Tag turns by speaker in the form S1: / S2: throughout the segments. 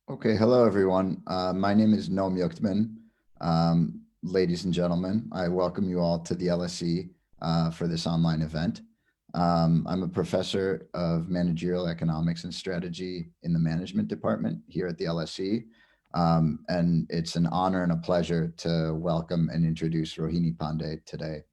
S1: Okay, hello everyone. My name is Noam Yuchtman. Ladies and gentlemen, I welcome you all to the LSE for this online event. I'm a professor of managerial economics and strategy in the management department here at the LSE. And it's an honor and a pleasure to welcome and introduce Rohini Pande today.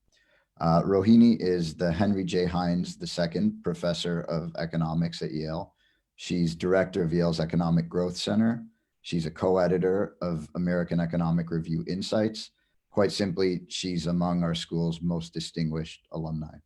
S1: Rohini is the Henry J. Hines II Professor of Economics at Yale. She's director of Yale's Economic Growth Center. She's a co-editor of American Economic Review Insights. Quite simply, she's among our school's most distinguished alumni.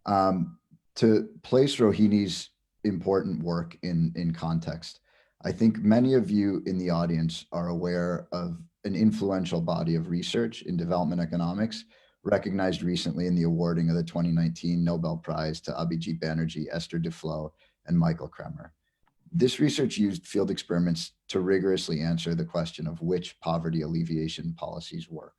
S1: To place Rohini's important work in context, I think many of you in the audience are aware of an influential body of research in development economics recognized recently in the awarding of the 2019 Nobel Prize to Abhijit Banerjee, Esther Duflo, and Michael Kremer. This research used field experiments to rigorously answer the question of which poverty alleviation policies work.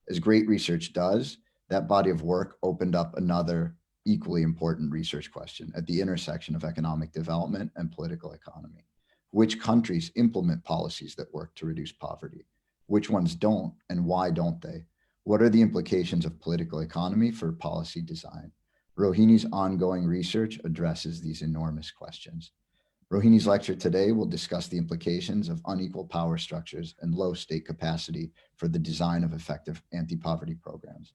S1: As great research does, that body of work opened up another equally important research question at the intersection of economic development and political economy. Which countries implement policies that work to reduce poverty? Which ones don't, and why don't they? What are the implications of political economy for policy design? Rohini's ongoing research addresses these enormous questions. Rohini's lecture today will discuss the implications of unequal power structures and low state capacity for the design of effective anti-poverty programs.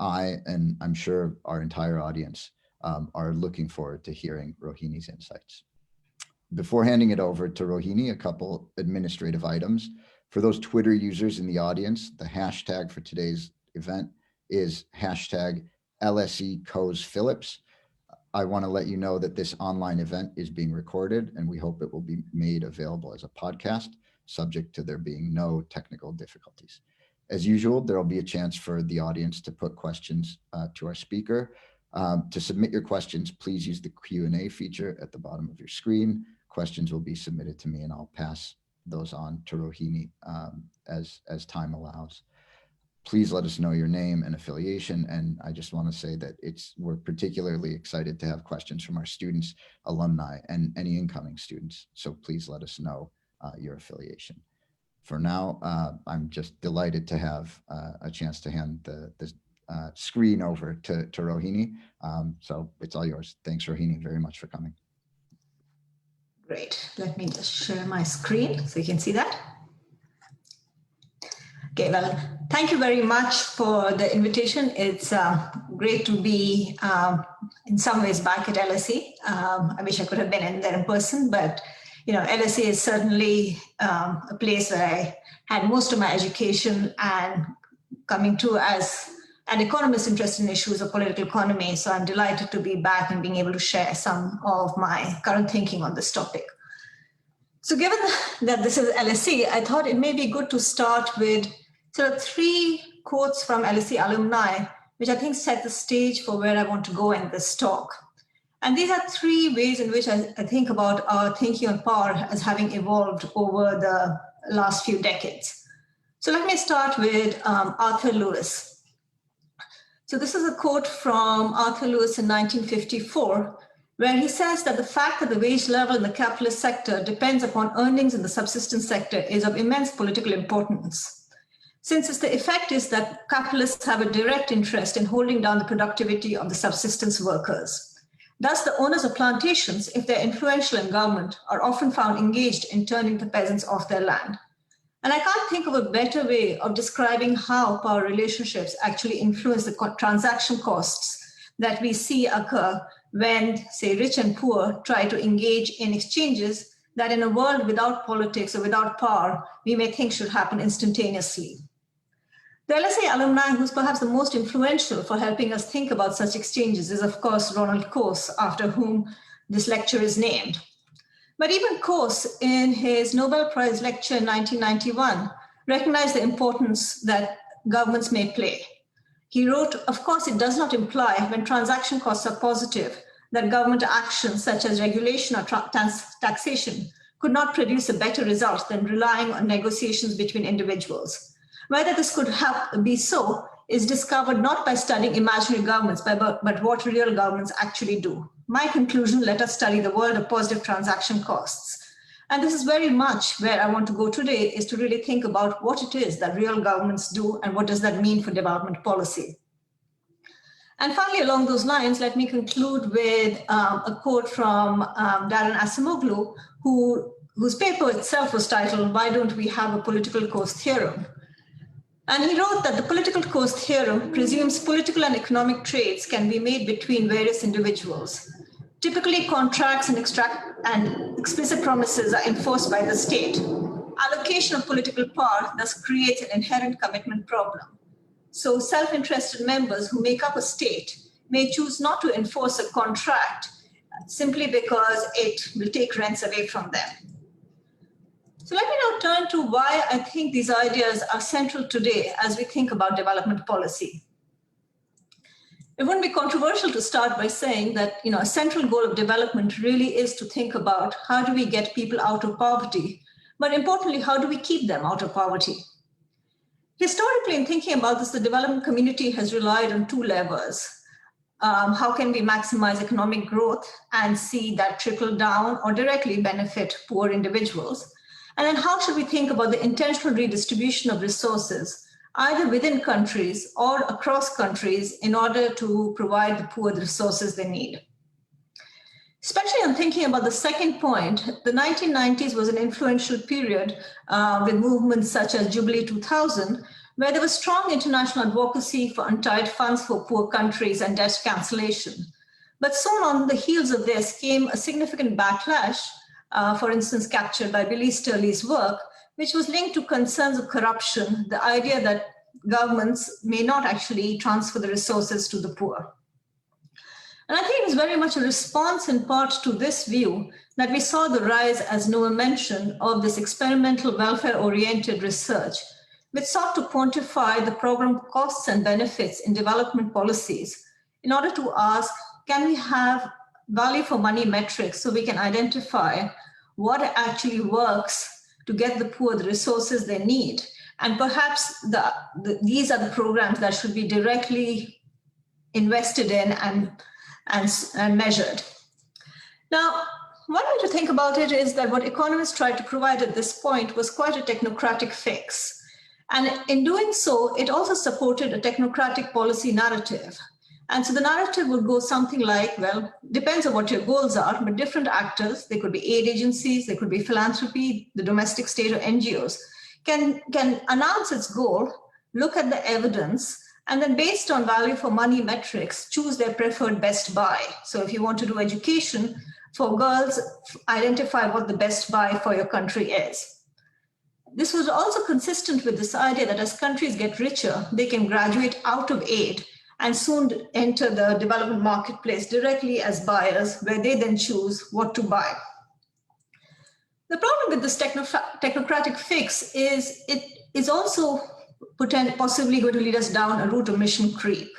S1: I, and I'm sure our entire audience, are looking forward to hearing Rohini's insights. Before handing it over to Rohini, a couple administrative items. For those Twitter users in the audience, the hashtag for today's event is hashtag LSECosPhillips. I want to let you know that this online event is being recorded and we hope it will be made available as a podcast, subject to there being no technical difficulties. As usual, there will be a chance for the audience to put questions to our speaker. To submit your questions, please use the Q&A feature at the bottom of your screen. Questions will be submitted to me and I'll pass those on to Rohini as time allows. Please let us know your name and affiliation. And I just want to say that we're particularly excited to have questions from our students, alumni, and any incoming students. So please let us know your affiliation. For now, I'm just delighted to have a chance to hand the screen over to Rohini. So it's all yours. Thanks, Rohini, very much for coming.
S2: Great. Let me just share my screen so you can see that. Okay, well, thank you very much for the invitation. It's great to be in some ways back at LSE. I wish I could have been in there in person, but LSE is certainly a place where I had most of my education and coming to as an economist interested in issues of political economy. So I'm delighted to be back and being able to share some of my current thinking on this topic. So given that this is LSE, I thought it may be good to start with sort of 3 quotes from LSE alumni, which I think set the stage for where I want to go in this talk. And these are 3 ways in which I think about our thinking on power as having evolved over the last few decades. So let me start with Arthur Lewis. So this is a quote from Arthur Lewis in 1954, where he says that the fact that the wage level in the capitalist sector depends upon earnings in the subsistence sector is of immense political importance, since the effect is that capitalists have a direct interest in holding down the productivity of the subsistence workers. Thus, the owners of plantations, if they're influential in government, are often found engaged in turning the peasants off their land. And I can't think of a better way of describing how power relationships actually influence the transaction costs that we see occur when, say, rich and poor try to engage in exchanges that in a world without politics or without power, we may think should happen instantaneously. The LSE alumni who's perhaps the most influential for helping us think about such exchanges is, of course, Ronald Coase, after whom this lecture is named. But even Coase, in his Nobel Prize lecture in 1991, recognized the importance that governments may play. He wrote, of course, it does not imply when transaction costs are positive that government actions such as regulation or taxation could not produce a better result than relying on negotiations between individuals. Whether this could be so is discovered not by studying imaginary governments, but what real governments actually do. My conclusion, let us study the world of positive transaction costs. And this is very much where I want to go today, is to really think about what it is that real governments do and what does that mean for development policy. And finally, along those lines, let me conclude with a quote from Darren Acemoglu, whose paper itself was titled, "Why Don't We Have a Political Cost Theorem?" And he wrote that the political cost theorem presumes political and economic trades can be made between various individuals. Typically, contracts and explicit promises are enforced by the state. Allocation of political power thus creates an inherent commitment problem. So self-interested members who make up a state may choose not to enforce a contract simply because it will take rents away from them. So let me now turn to why I think these ideas are central today as we think about development policy. It wouldn't be controversial to start by saying that a central goal of development really is to think about how do we get people out of poverty, but importantly, how do we keep them out of poverty? Historically, in thinking about this, the development community has relied on two levers. How can we maximize economic growth and see that trickle down or directly benefit poor individuals? And then how should we think about the intentional redistribution of resources, either within countries or across countries, in order to provide the poor the resources they need? Especially on thinking about the second point, the 1990s was an influential period with movements such as Jubilee 2000, where there was strong international advocacy for untied funds for poor countries and debt cancellation. But soon on the heels of this came a significant backlash, for instance, captured by Billy Sturley's work, which was linked to concerns of corruption, the idea that governments may not actually transfer the resources to the poor. And I think it was very much a response in part to this view that we saw the rise, as Noam mentioned, of this experimental welfare-oriented research, which sought to quantify the program costs and benefits in development policies in order to ask, can we have value for money metrics so we can identify what actually works to get the poor the resources they need? And perhaps these are the programs that should be directly invested in and measured. Now, one way to think about it is that what economists tried to provide at this point was quite a technocratic fix. And in doing so, it also supported a technocratic policy narrative. And so the narrative would go something like, well, depends on what your goals are, but different actors, they could be aid agencies, they could be philanthropy, the domestic state or NGOs, can announce its goal, look at the evidence, and then based on value for money metrics, choose their preferred best buy. So if you want to do education for girls, identify what the best buy for your country is. This was also consistent with this idea that as countries get richer, they can graduate out of aid and soon enter the development marketplace directly as buyers, where they then choose what to buy. The problem with this technocratic fix is it is also possibly going to lead us down a route of mission creep.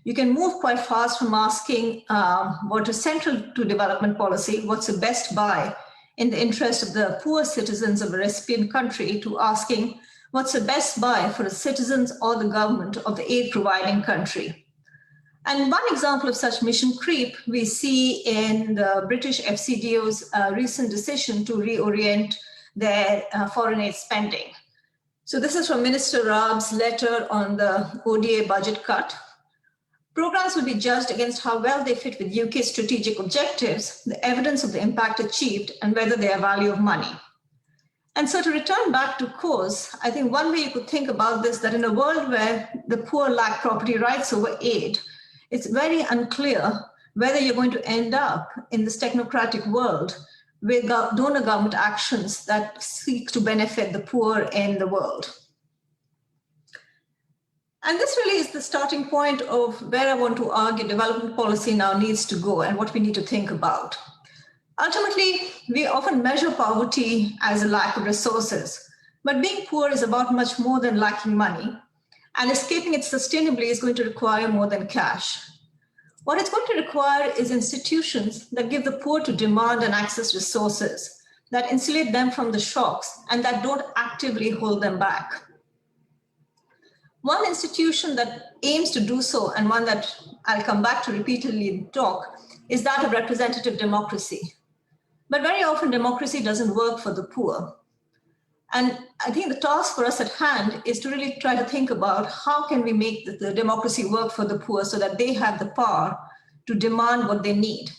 S2: You can move quite fast from asking what is central to development policy, what's the best buy in the interest of the poor citizens of a recipient country, to asking what's the best buy for the citizens or the government of the aid providing country. And one example of such mission creep we see in the British FCDO's recent decision to reorient their foreign aid spending. So this is from Minister Raab's letter on the ODA budget cut. Programs will be judged against how well they fit with UK's strategic objectives, the evidence of the impact achieved, and whether they are value of money. And so to return back to cause, I think one way you could think about this, that in a world where the poor lack property rights over aid, it's very unclear whether you're going to end up in this technocratic world with donor government actions that seek to benefit the poor in the world. And this really is the starting point of where I want to argue development policy now needs to go and what we need to think about. Ultimately, we often measure poverty as a lack of resources, but being poor is about much more than lacking money, and escaping it sustainably is going to require more than cash. What it's going to require is institutions that give the poor to demand and access resources, that insulate them from the shocks, and that don't actively hold them back. One institution that aims to do so, and one that I'll come back to repeatedly in talk, is that of representative democracy. But very often democracy doesn't work for the poor. And I think the task for us at hand is to really try to think about how can we make the democracy work for the poor so that they have the power to demand what they need.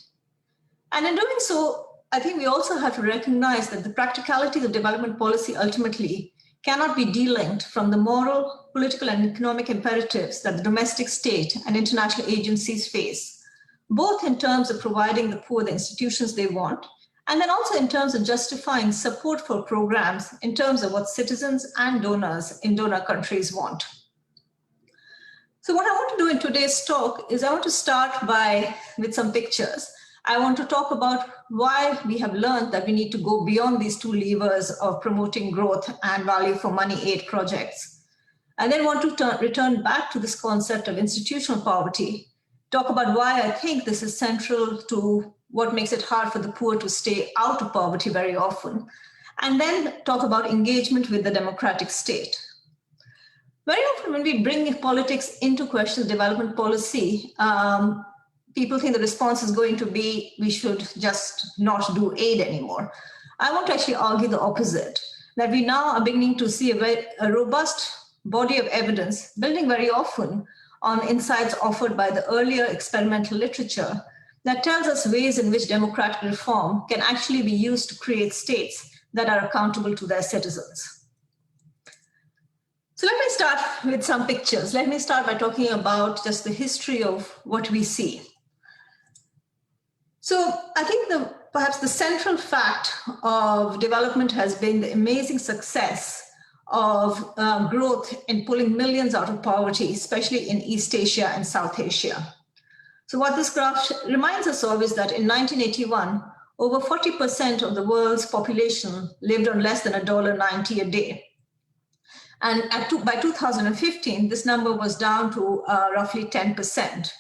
S2: And in doing so, I think we also have to recognize that the practicality of development policy ultimately cannot be delinked from the moral, political, and economic imperatives that the domestic state and international agencies face, both in terms of providing the poor the institutions they want, and then also in terms of justifying support for programs in terms of what citizens and donors in donor countries want. So what I want to do in today's talk is I want to start with some pictures. I want to talk about why we have learned that we need to go beyond these two levers of promoting growth and value for money aid projects. I then want to return back to this concept of institutional poverty, talk about why I think this is central to what makes it hard for the poor to stay out of poverty very often, and then talk about engagement with the democratic state. Very often when we bring politics into question development policy, people think the response is going to be, we should just not do aid anymore. I want to actually argue the opposite, that we now are beginning to see a robust body of evidence, building very often on insights offered by the earlier experimental literature that tells us ways in which democratic reform can actually be used to create states that are accountable to their citizens. So let me start with some pictures. Let me start by talking about just the history of what we see. So I think perhaps the central fact of development has been the amazing success of growth in pulling millions out of poverty, especially in East Asia and South Asia. So what this graph reminds us of is that in 1981, over 40% of the world's population lived on less than $1.90 a day. And by 2015, this number was down to roughly 10%.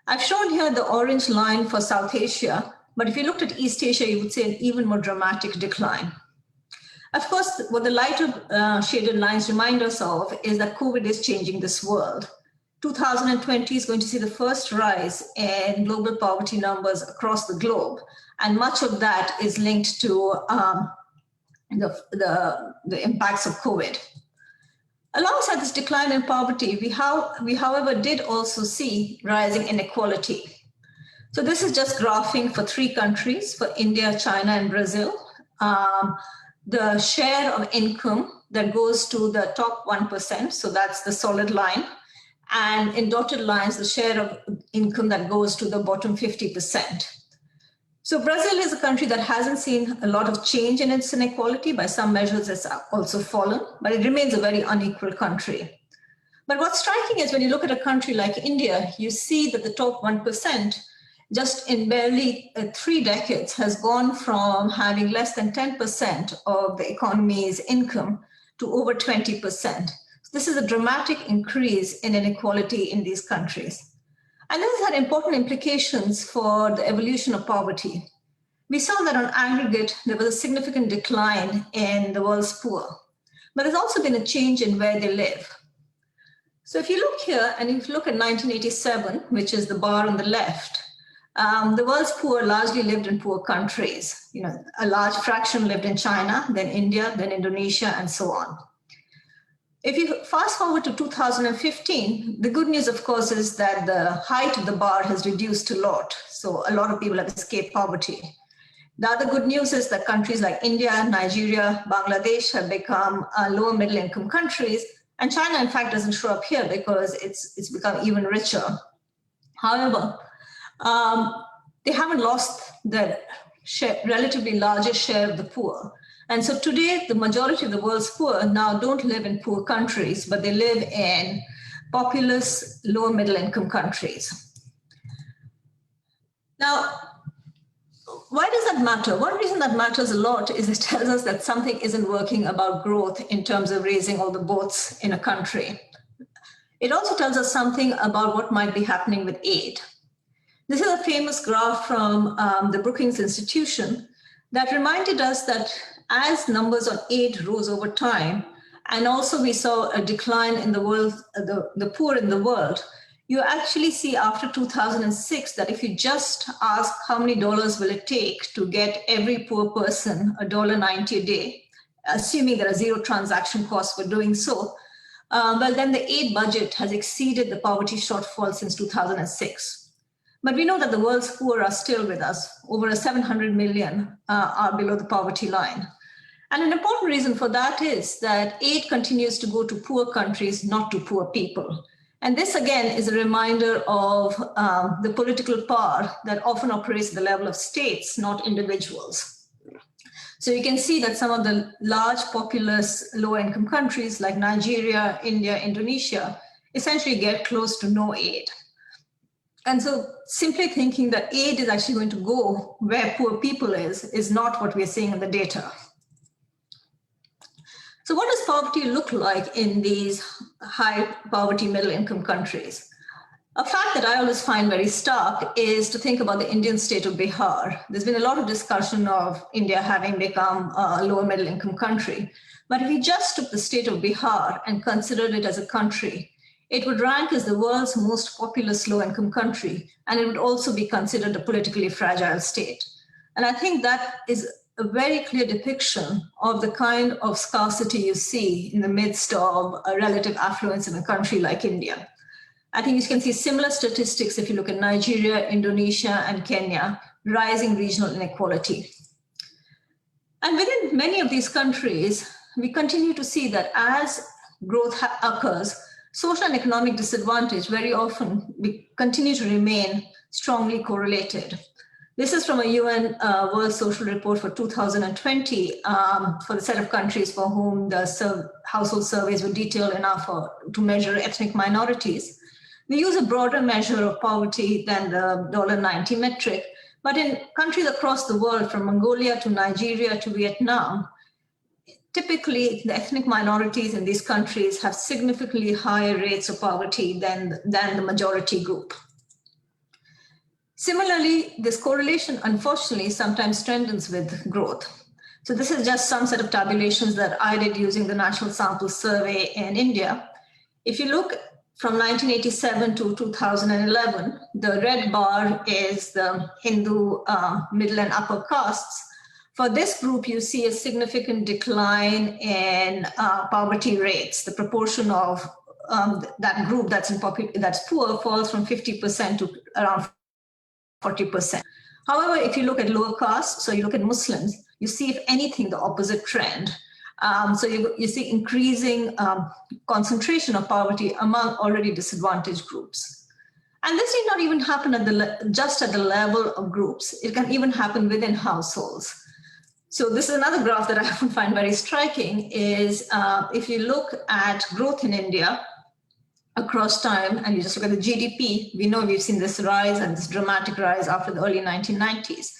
S2: I've shown here the orange line for South Asia, but if you looked at East Asia, you would see an even more dramatic decline. Of course, what the lighter shaded lines remind us of is that COVID is changing this world. 2020 is going to see the first rise in global poverty numbers across the globe, and much of that is linked to the impacts of COVID. Alongside this decline in poverty, we however did also see rising inequality. So this is just graphing for 3 countries, for India, China, and Brazil. The share of income that goes to the top 1%, so that's the solid line, and in dotted lines, the share of income that goes to the bottom 50%. So Brazil is a country that hasn't seen a lot of change in its inequality. By some measures, it's also fallen, but it remains a very unequal country. But what's striking is when you look at a country like India, you see that the top 1%, just in barely 3 decades, has gone from having less than 10% of the economy's income to over 20%. So this is a dramatic increase in inequality in these countries. And this has had important implications for the evolution of poverty. We saw that on aggregate, there was a significant decline in the world's poor, but there's also been a change in where they live. So if you look here, and if you look at 1987, which is the bar on the left, the world's poor largely lived in poor countries. You know, a large fraction lived in China, then India, then Indonesia, and so on. If you fast forward to 2015, the good news, of course, is that the height of the bar has reduced a lot. So a lot of people have escaped poverty. The other good news is that countries like India, Nigeria, Bangladesh have become lower middle income countries. And China, in fact, doesn't show up here because it's become even richer. However, they haven't lost the relatively larger share of the poor. And so today, the majority of the world's poor now don't live in poor countries, but they live in populous, lower middle income countries. Now, why does that matter? One reason that matters a lot is it tells us that something isn't working about growth in terms of raising all the boats in a country. It also tells us something about what might be happening with aid. This is a famous graph from the Brookings Institution that reminded us that as numbers on aid rose over time, and also we saw a decline in the world, the poor in the world, you actually see after 2006 that if you just ask how many dollars will it take to get every poor person $1.90 a day, assuming there are zero transaction costs for doing so, well, then the aid budget has exceeded the poverty shortfall since 2006. But we know that the world's poor are still with us. Over 700 million are below the poverty line. And an important reason for that is that aid continues to go to poor countries, not to poor people. And this, again, is a reminder of the political power that often operates at the level of states, not individuals. So you can see that some of the large, populous, low-income countries like Nigeria, India, Indonesia, essentially get close to no aid. And so simply thinking that aid is actually going to go where poor people is not what we're seeing in the data. So what does poverty look like in these high poverty middle income countries? A fact that I always find very stark is to think about the Indian state of Bihar. There's been a lot of discussion of India having become a lower middle income country. But if we just took the state of Bihar and considered it as a country, it would rank as the world's most populous low income country, and it would also be considered a politically fragile state. And I think that is a very clear depiction of the kind of scarcity you see in the midst of a relative affluence in a country like India. I think you can see similar statistics if you look at Nigeria, Indonesia, and Kenya, rising regional inequality. And within many of these countries, we continue to see that as growth occurs, social and economic disadvantage very often continue to remain strongly correlated. This is from a UN World Social Report for 2020 for the set of countries for whom the household surveys were detailed enough to measure ethnic minorities. We use a broader measure of poverty than the $90 metric, but in countries across the world, from Mongolia to Nigeria to Vietnam, typically the ethnic minorities in these countries have significantly higher rates of poverty than the majority group. Similarly, this correlation, unfortunately, sometimes strengthens with growth. So this is just some set of tabulations that I did using the National Sample Survey in India. If you look from 1987 to 2011, the red bar is the Hindu middle and upper castes. For this group, you see a significant decline in poverty rates. The proportion of that group that's poor falls from 50% to around 40%. However, if you look at lower castes, so you look at Muslims, you see, if anything, the opposite trend. So you see increasing concentration of poverty among already disadvantaged groups. And this need not even happen just at the level of groups. It can even happen within households. So this is another graph that I often find very striking is if you look at growth in India across time and you just look at the GDP, we know we've seen this rise and this dramatic rise after the early 1990s.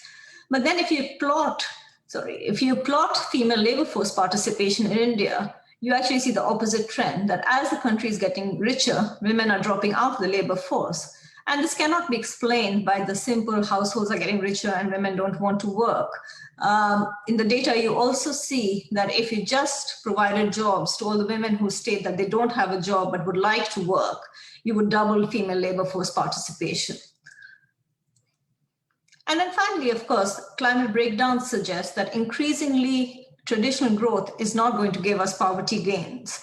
S2: But then if you plot female labor force participation in India, you actually see the opposite trend, that as the country is getting richer, women are dropping out of the labor force. And this cannot be explained by the simple households are getting richer and women don't want to work. In the data, you also see that if you just provided jobs to all the women who state that they don't have a job but would like to work, you would double female labor force participation. And then finally, of course, climate breakdown suggests that increasingly traditional growth is not going to give us poverty gains.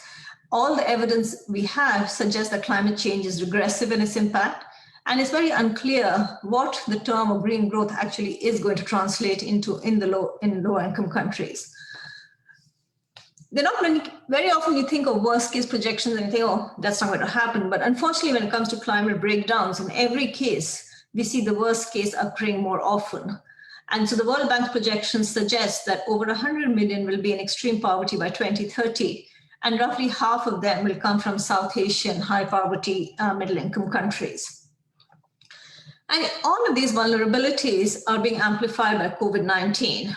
S2: All the evidence we have suggests that climate change is regressive in its impact, and it's very unclear what the term of green growth actually is going to translate into in lower income countries. They're not many, very often you think of worst case projections and you think, oh, that's not going to happen. But unfortunately, when it comes to climate breakdowns, in every case, we see the worst case occurring more often. And so the World Bank projections suggest that over 100 million will be in extreme poverty by 2030, and roughly half of them will come from South Asian high poverty middle income countries. And all of these vulnerabilities are being amplified by COVID-19.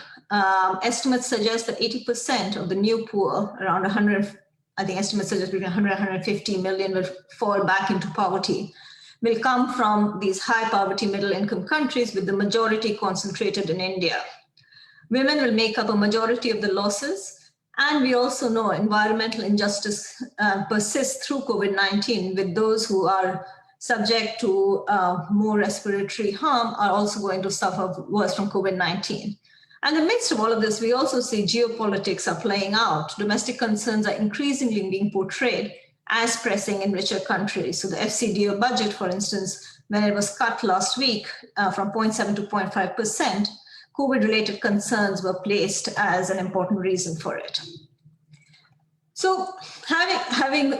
S2: Estimates suggest that 80% of the new poor, around 100, I think estimates suggest between 100 and 150 million will fall back into poverty, will come from these high poverty middle income countries, with the majority concentrated in India. Women will make up a majority of the losses. And we also know environmental injustice persists through COVID-19, with those who are subject to more respiratory harm are also going to suffer worse from COVID-19. And in the midst of all of this, we also see geopolitics are playing out. Domestic concerns are increasingly being portrayed as pressing in richer countries. So the FCDO budget, for instance, when it was cut last week from 0.7 to 0.5%, COVID-related concerns were placed as an important reason for it. So having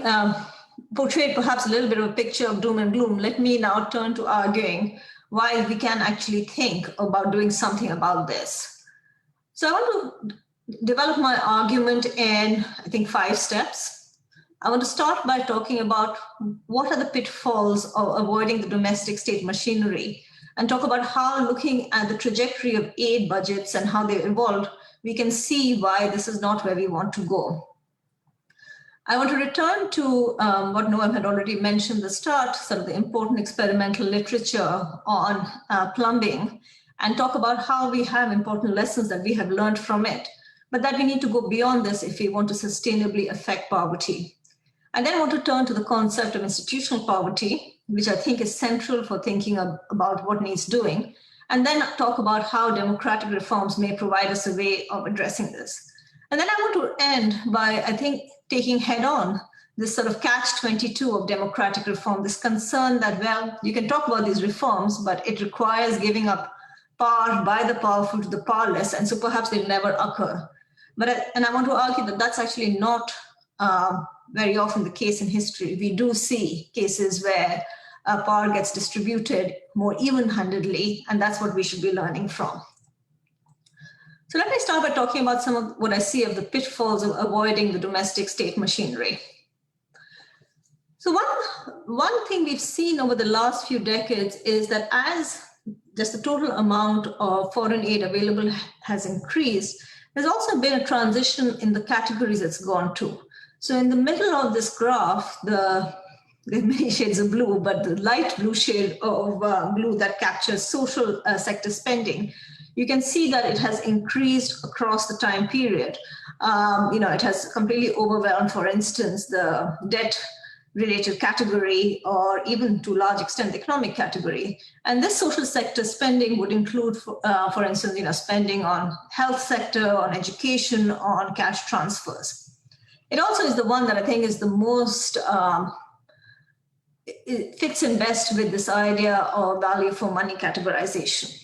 S2: portrayed perhaps a little bit of a picture of doom and gloom, let me now turn to arguing why we can actually think about doing something about this. So I want to develop my argument in, I think, 5 steps. I want to start by talking about what are the pitfalls of avoiding the domestic state machinery, and talk about how, looking at the trajectory of aid budgets and how they've evolved, we can see why this is not where we want to go. I want to return to what Noam had already mentioned at the start, sort of the important experimental literature on plumbing, and talk about how we have important lessons that we have learned from it, but that we need to go beyond this if we want to sustainably affect poverty. I then want to turn to the concept of institutional poverty, which I think is central for thinking about what needs doing, and then talk about how democratic reforms may provide us a way of addressing this. And then I want to end by, I think, taking head on this sort of catch-22 of democratic reform, this concern that, well, you can talk about these reforms, but it requires giving up power by the powerful to the powerless, and so perhaps they'll never occur. And I want to argue that that's actually not very often the case in history. We do see cases where power gets distributed more even-handedly, and that's what we should be learning from. So let me start by talking about some of what I see of the pitfalls of avoiding the domestic state machinery. So one thing we've seen over the last few decades is that as just the total amount of foreign aid available has increased, there's also been a transition in the categories it's gone to. So in the middle of this graph, there are many shades of blue, but the light blue shade of blue that captures social sector spending, you can see that it has increased across the time period. It has completely overwhelmed, for instance, the debt-related category, or even to a large extent, the economic category. And this social sector spending would include, for instance, spending on health sector, on education, on cash transfers. It also is the one that I think is the most, it fits in best with this idea of value for money categorization.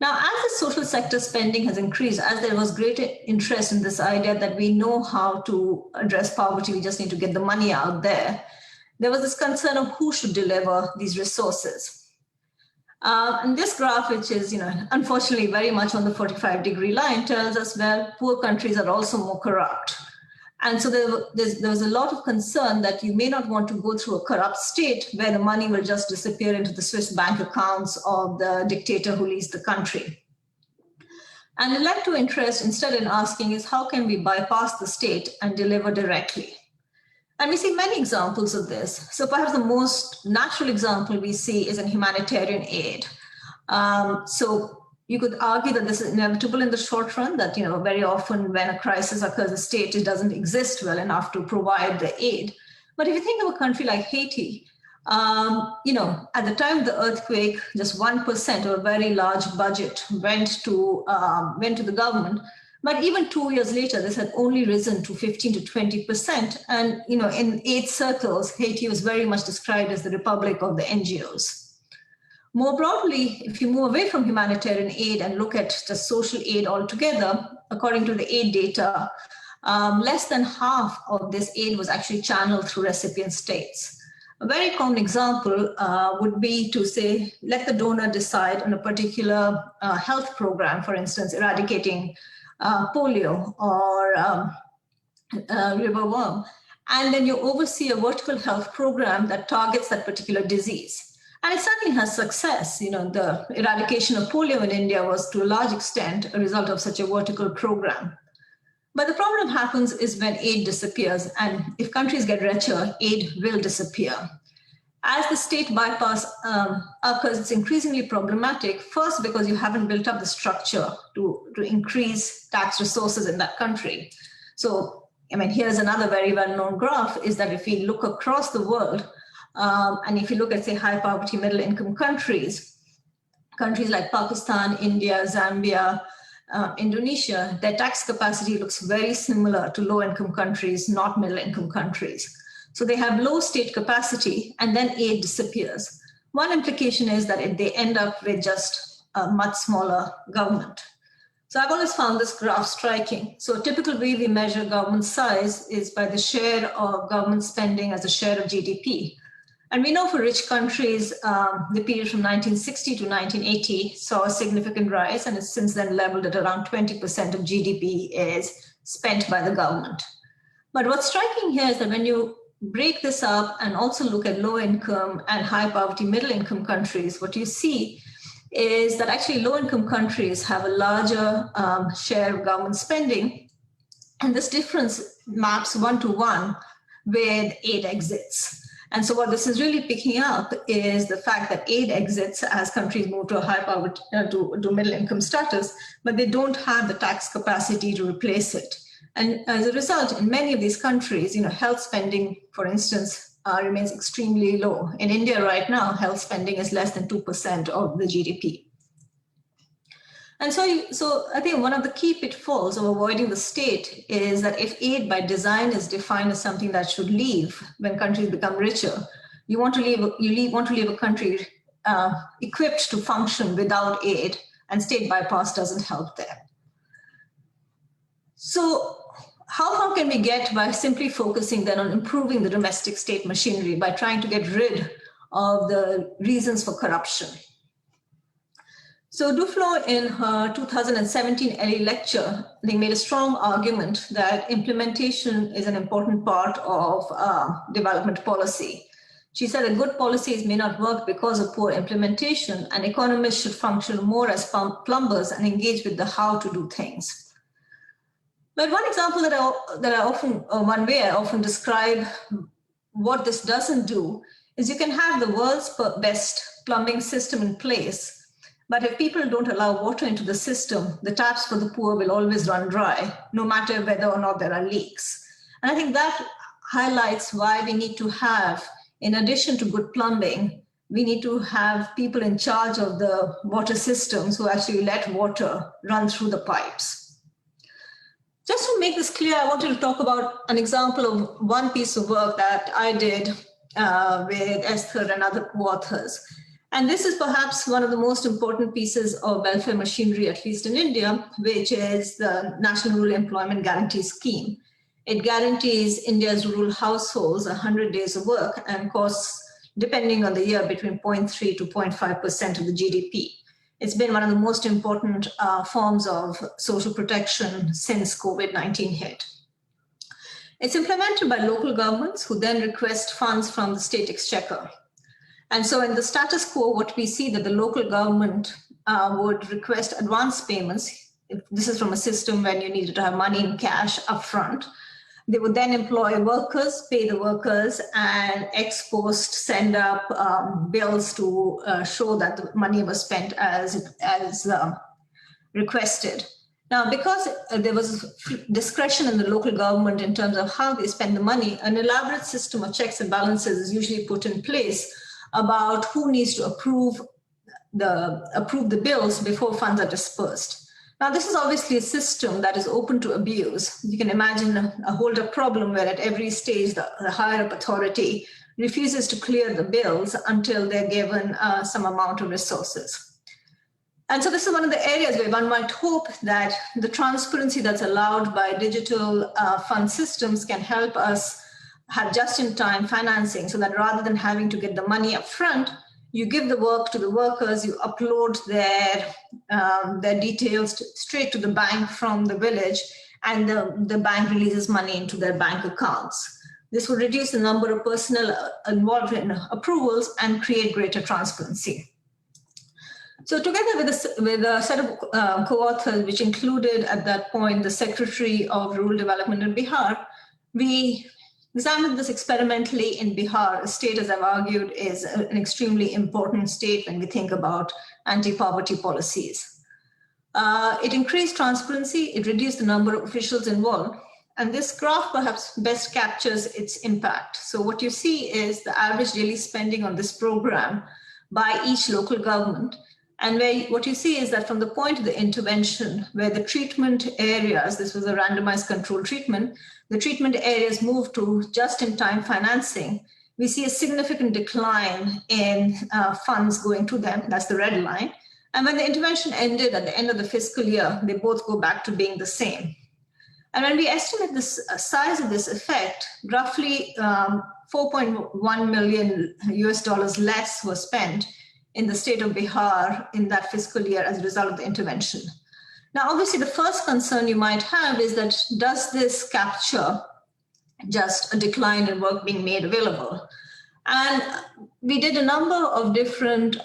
S2: Now, as the social sector spending has increased, as there was greater interest in this idea that we know how to address poverty, we just need to get the money out there, there was this concern of who should deliver these resources. And this graph, which is, unfortunately very much on the 45-degree line, tells us, well, poor countries are also more corrupt. And so there was a lot of concern that you may not want to go through a corrupt state where the money will just disappear into the Swiss bank accounts of the dictator who leads the country. And it led to interest instead in asking is, how can we bypass the state and deliver directly? And we see many examples of this. So perhaps the most natural example we see is in humanitarian aid. So you could argue that this is inevitable in the short run, that very often when a crisis occurs, the state doesn't exist well enough to provide the aid. But if you think of a country like Haiti, at the time of the earthquake, just 1% of a very large budget went to the government. But even 2 years later, this had only risen to 15 to 20%. And in aid circles, Haiti was very much described as the republic of the NGOs. More broadly, if you move away from humanitarian aid and look at just social aid altogether, according to the aid data, less than half of this aid was actually channeled through recipient states. A very common example would be to say, let the donor decide on a particular health program, for instance, eradicating polio or liverworm, and then you oversee a vertical health program that targets that particular disease. And it certainly has success. The eradication of polio in India was to a large extent a result of such a vertical program. But the problem happens is when aid disappears, and if countries get richer, aid will disappear. As the state bypass occurs, it's increasingly problematic, first because you haven't built up the structure to increase tax resources in that country. So, here's another very well-known graph, is that if we look across the world, And if you look at, say, high poverty, middle income countries like Pakistan, India, Zambia, Indonesia, their tax capacity looks very similar to low income countries, not middle income countries. So they have low state capacity and then aid disappears. One implication is that they end up with just a much smaller government. So I've always found this graph striking. So a typical way we measure government size is by the share of government spending as a share of GDP. And we know for rich countries, the period from 1960 to 1980 saw a significant rise, and it's since then leveled at around 20% of GDP is spent by the government. But what's striking here is that when you break this up and also look at low income and high poverty middle income countries, what you see is that actually low income countries have a larger share of government spending. And this difference maps 1-to-1 with aid exits. And so what this is really picking up is the fact that aid exits as countries move to a high poverty, to middle income status, but they don't have the tax capacity to replace it. And as a result, in many of these countries, health spending, for instance, remains extremely low. In India right now, health spending is less than 2% of the GDP. And so I think one of the key pitfalls of avoiding the state is that if aid by design is defined as something that should leave when countries become richer, you want to leave a country equipped to function without aid, and state bypass doesn't help there. So how far can we get by simply focusing then on improving the domestic state machinery by trying to get rid of the reasons for corruption? So Duflo, in her 2017 LE lecture, I think made a strong argument that implementation is an important part of development policy. She said that good policies may not work because of poor implementation, and economists should function more as plumbers and engage with the how to do things. But one example one way I often describe what this doesn't do is you can have the world's best plumbing system in place, but if people don't allow water into the system, the taps for the poor will always run dry, no matter whether or not there are leaks. And I think that highlights why we need to have, in addition to good plumbing, we need to have people in charge of the water systems who actually let water run through the pipes. Just to make this clear, I wanted to talk about an example of one piece of work that I did with Esther and other co-authors. And this is perhaps one of the most important pieces of welfare machinery, at least in India, which is the National Rural Employment Guarantee Scheme. It guarantees India's rural households 100 days of work and costs, depending on the year, between 0.3 to 0.5% of the GDP. It's been one of the most important forms of social protection since COVID-19 hit. It's implemented by local governments who then request funds from the state exchequer. And so in the status quo, what we see that the local government would request advance payments. This is from a system when you needed to have money in cash upfront. They would then employ workers, pay the workers, and ex post send up bills to show that the money was spent as requested. Now, because there was discretion in the local government in terms of how they spend the money, an elaborate system of checks and balances is usually put in place about who needs to approve the bills before funds are dispersed. Now, this is obviously a system that is open to abuse. You can imagine a hold-up problem where at every stage, the higher-up authority refuses to clear the bills until they're given some amount of resources. And so this is one of the areas where one might hope that the transparency that's allowed by digital fund systems can help us have just-in-time financing, so that rather than having to get the money up front, you give the work to the workers, you upload their details straight to the bank from the village, and the bank releases money into their bank accounts. This will reduce the number of personnel involved in approvals and create greater transparency. So together with a set of co-authors, which included at that point the Secretary of Rural Development in Bihar, we examined this experimentally in Bihar. A state, as I've argued, is an extremely important state when we think about anti-poverty policies. It increased transparency, it reduced the number of officials involved, And this graph perhaps best captures its impact. So what you see is the average daily spending on this program by each local government. And what you see is that from the point of the intervention, where the treatment areas, this was a randomized control treatment, the treatment areas moved to just-in-time financing, we see a significant decline in funds going to them. That's the red line. And when the intervention ended at the end of the fiscal year, they both go back to being the same. And when we estimate the size of this effect, roughly 4.1 million US dollars less was spent in the state of Bihar in that fiscal year as a result of the intervention. Now, obviously, the first concern you might have is that does this capture just a decline in work being made available? And we did a number of different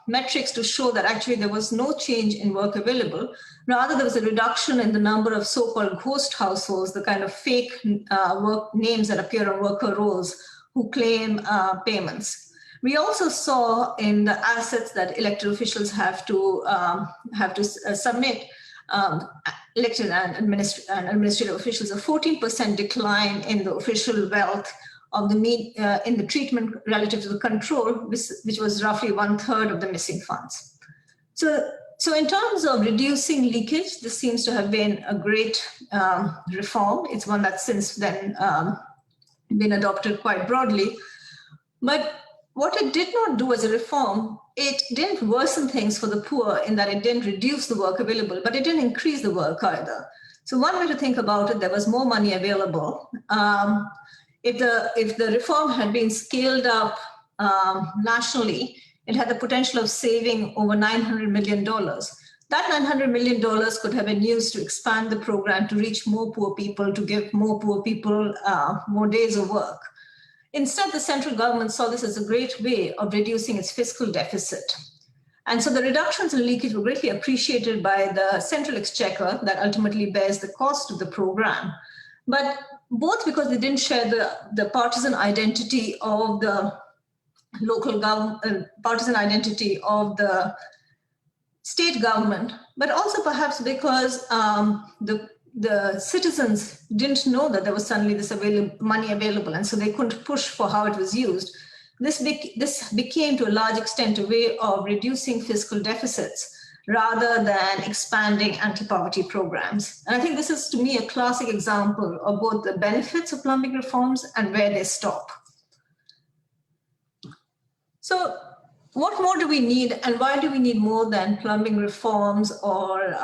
S2: metrics to show that actually there was no change in work available. Rather, there was a reduction in the number of so-called ghost households, the kind of fake work names that appear on worker rolls who claim payments. We also saw in the assets that elected officials have to submit, elected and administrative officials, a 14% decline in the official wealth of the in the treatment relative to the control, which was roughly 1/3 of the missing funds. So in terms of reducing leakage, this seems to have been a great reform. It's one that's since then been adopted quite broadly. But what it did not do as a reform, it didn't worsen things for the poor in that it didn't reduce the work available, but it didn't increase the work either. So one way to think about it, there was more money available. If the reform had been scaled up nationally, it had the potential of saving over $900 million. That $900 million could have been used to expand the program to reach more poor people, to give more poor people more days of work. Instead, the central government saw this as a great way of reducing its fiscal deficit. And so the reductions in leakage were greatly appreciated by the central exchequer that ultimately bears the cost of the program. But both because they didn't share the partisan identity of the local government, partisan identity of the state government, but also perhaps because the citizens didn't know that there was suddenly this money available, and so they couldn't push for how it was used. This became to a large extent a way of reducing fiscal deficits rather than expanding anti-poverty programs. And I think this is, to me, a classic example of both the benefits of plumbing reforms and where they stop. So what more do we need, and why do we need more than plumbing reforms or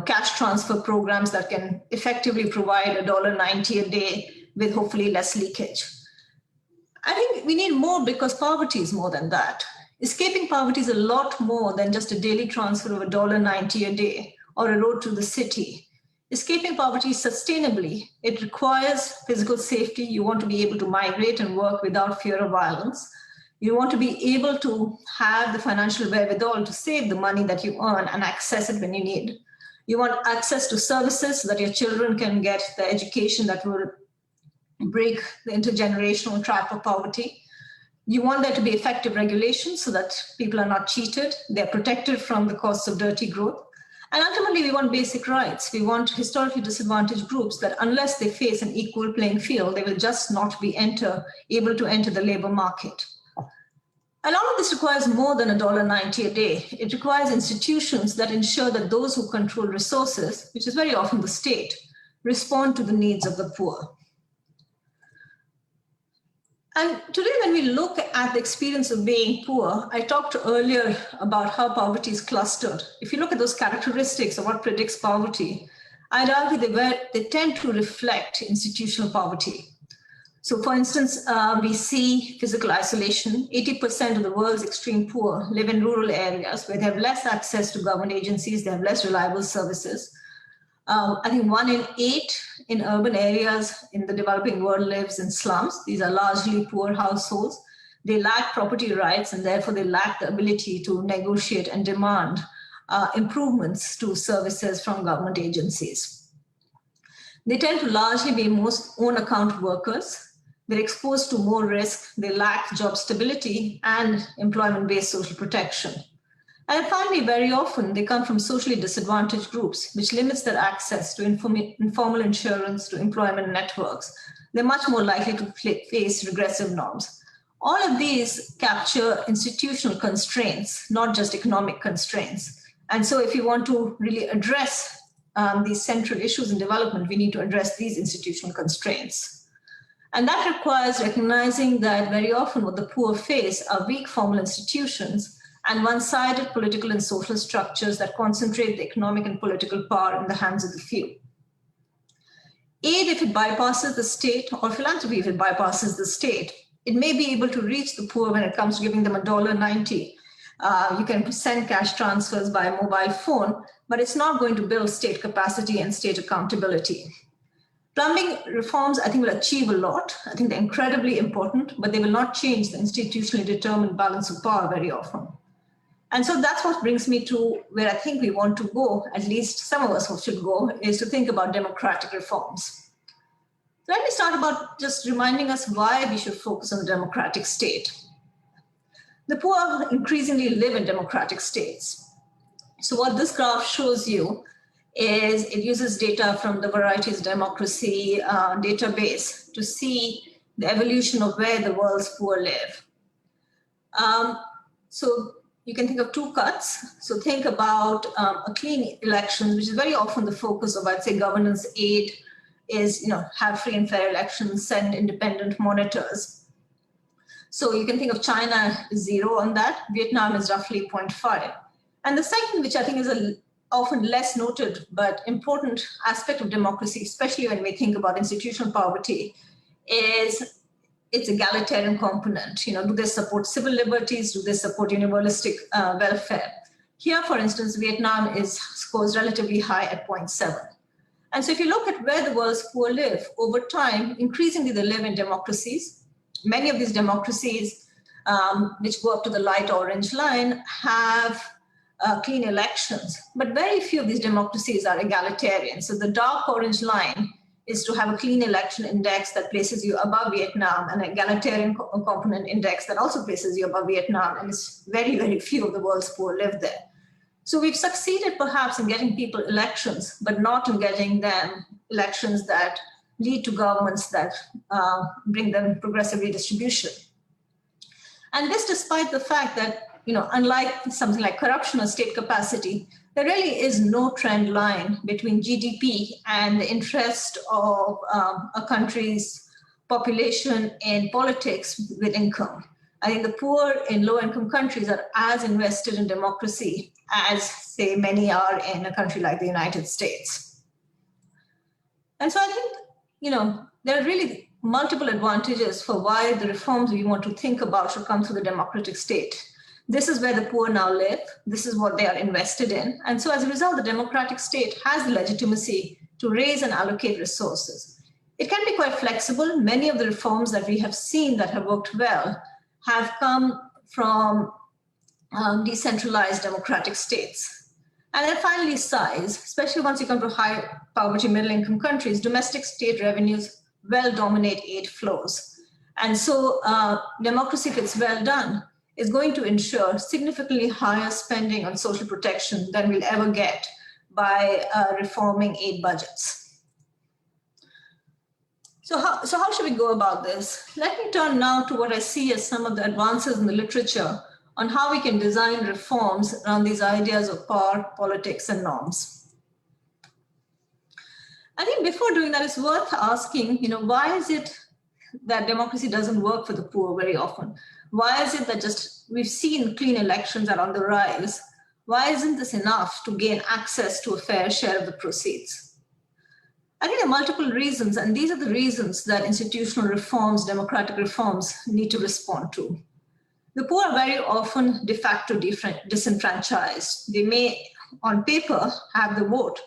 S2: cash transfer programs that can effectively provide $1.90 a day with hopefully less leakage? I think we need more because poverty is more than that. Escaping poverty is a lot more than just a daily transfer of $1.90 a day or a road to the city. Escaping poverty sustainably, it requires physical safety. You want to be able to migrate and work without fear of violence. You want to be able to have the financial wherewithal to save the money that you earn and access it when you need. You want access to services so that your children can get the education that will break the intergenerational trap of poverty. You want there to be effective regulation so that people are not cheated. They're protected from the costs of dirty growth. And ultimately, we want basic rights. We want historically disadvantaged groups that unless they face an equal playing field, they will just not be able to enter the labor market. And all of this requires more than $1.90 a day. It requires institutions that ensure that those who control resources, which is very often the state, respond to the needs of the poor. And today, when we look at the experience of being poor, I talked earlier about how poverty is clustered. If you look at those characteristics of what predicts poverty, I'd argue they tend to reflect institutional poverty. So for instance, we see physical isolation. 80% of the world's extreme poor live in rural areas where they have less access to government agencies, they have less reliable services. I think 1 in 8 in urban areas in the developing world lives in slums. These are largely poor households. They lack property rights, and therefore they lack the ability to negotiate and demand improvements to services from government agencies. They tend to largely be most own account workers. They're exposed to more risk. They lack job stability and employment-based social protection. And finally, very often they come from socially disadvantaged groups, which limits their access to informal insurance, to employment networks. They're much more likely to face regressive norms. All of these capture institutional constraints, not just economic constraints. And so if you want to really address these central issues in development, we need to address these institutional constraints. And that requires recognizing that very often what the poor face are weak formal institutions and one-sided political and social structures that concentrate the economic and political power in the hands of the few. Aid, if it bypasses the state, or philanthropy, if it bypasses the state, it may be able to reach the poor when it comes to giving them $1.90. You can send cash transfers by a mobile phone, but it's not going to build state capacity and state accountability. Plumbing reforms, I think, will achieve a lot. I think they're incredibly important, but they will not change the institutionally determined balance of power very often. And so that's what brings me to where I think we want to go, at least some of us should go, is to think about democratic reforms. So let me start about just reminding us why we should focus on the democratic state. The poor increasingly live in democratic states. So what this graph shows you is it uses data from the Varieties Democracy database to see the evolution of where the world's poor live. So you can think of two cuts. So think about a clean elections, which is very often the focus of, I'd say, governance aid is, have free and fair elections, send independent monitors. So you can think of China is 0 on that. Vietnam is roughly 0.5. And the second, which I think is a often less noted but important aspect of democracy, especially when we think about institutional poverty, is its egalitarian component. Do they support civil liberties? Do they support universalistic welfare? Here, for instance, Vietnam scores relatively high at 0.7. And so if you look at where the world's poor live, over time, increasingly they live in democracies. Many of these democracies, which go up to the light orange line, have clean elections, but very few of these democracies are egalitarian. So the dark orange line is to have a clean election index that places you above Vietnam, and an egalitarian component index that also places you above Vietnam, and it's very, very few of the world's poor live there. So we've succeeded perhaps in getting people elections, but not in getting them elections that lead to governments that bring them progressive redistribution. And this despite the fact that, unlike something like corruption or state capacity, there really is no trend line between GDP and the interest of a country's population in politics with income. I think the poor in low-income countries are as invested in democracy as, say, many are in a country like the United States. And so I think, there are really multiple advantages for why the reforms we want to think about should come through the democratic state. This is where the poor now live. This is what they are invested in. And so as a result, the democratic state has the legitimacy to raise and allocate resources. It can be quite flexible. Many of the reforms that we have seen that have worked well have come from decentralized democratic states. And then finally, size, especially once you come to high poverty, middle income countries, domestic state revenues well dominate aid flows. And so democracy, if it's well done, is going to ensure significantly higher spending on social protection than we'll ever get by reforming aid budgets. So how should we go about this? Let me turn now to what I see as some of the advances in the literature on how we can design reforms around these ideas of power, politics, and norms. I think before doing that, it's worth asking, why is it that democracy doesn't work for the poor very often? Why is it that we've seen clean elections are on the rise? Why isn't this enough to gain access to a fair share of the proceeds? I think there are multiple reasons, and these are the reasons that institutional reforms, democratic reforms, need to respond to. The poor are very often de facto disenfranchised. They may, on paper, have the vote,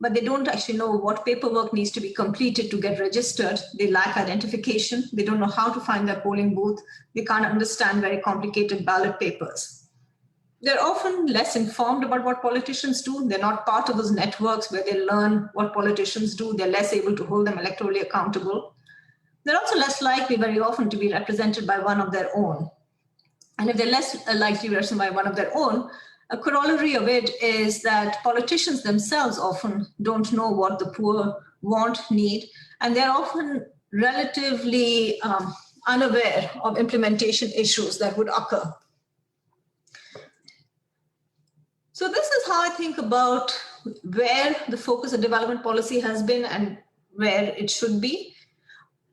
S2: but they don't actually know what paperwork needs to be completed to get registered. They lack identification. They don't know how to find their polling booth. They can't understand very complicated ballot papers. They're often less informed about what politicians do. They're not part of those networks where they learn what politicians do. They're less able to hold them electorally accountable. They're also less likely very often to be represented by one of their own. And if they're less likely to be represented by one of their own, A corollary of it is that politicians themselves often don't know what the poor want, need, and they're often relatively unaware of implementation issues that would occur. So this is how I think about where the focus of development policy has been and where it should be.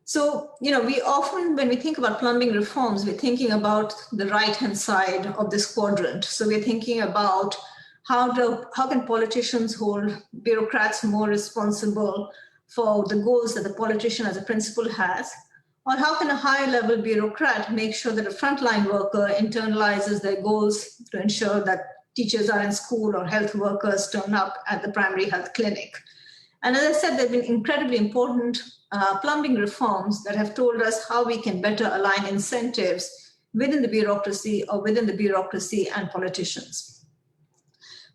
S2: So, we often, when we think about plumbing reforms, we're thinking about the right-hand side of this quadrant. So we're thinking about how can politicians hold bureaucrats more responsible for the goals that the politician as a principal has, or how can a high-level bureaucrat make sure that a frontline worker internalizes their goals to ensure that teachers are in school or health workers turn up at the primary health clinic. And as I said, there have been incredibly important plumbing reforms that have told us how we can better align incentives within the bureaucracy or within the bureaucracy and politicians.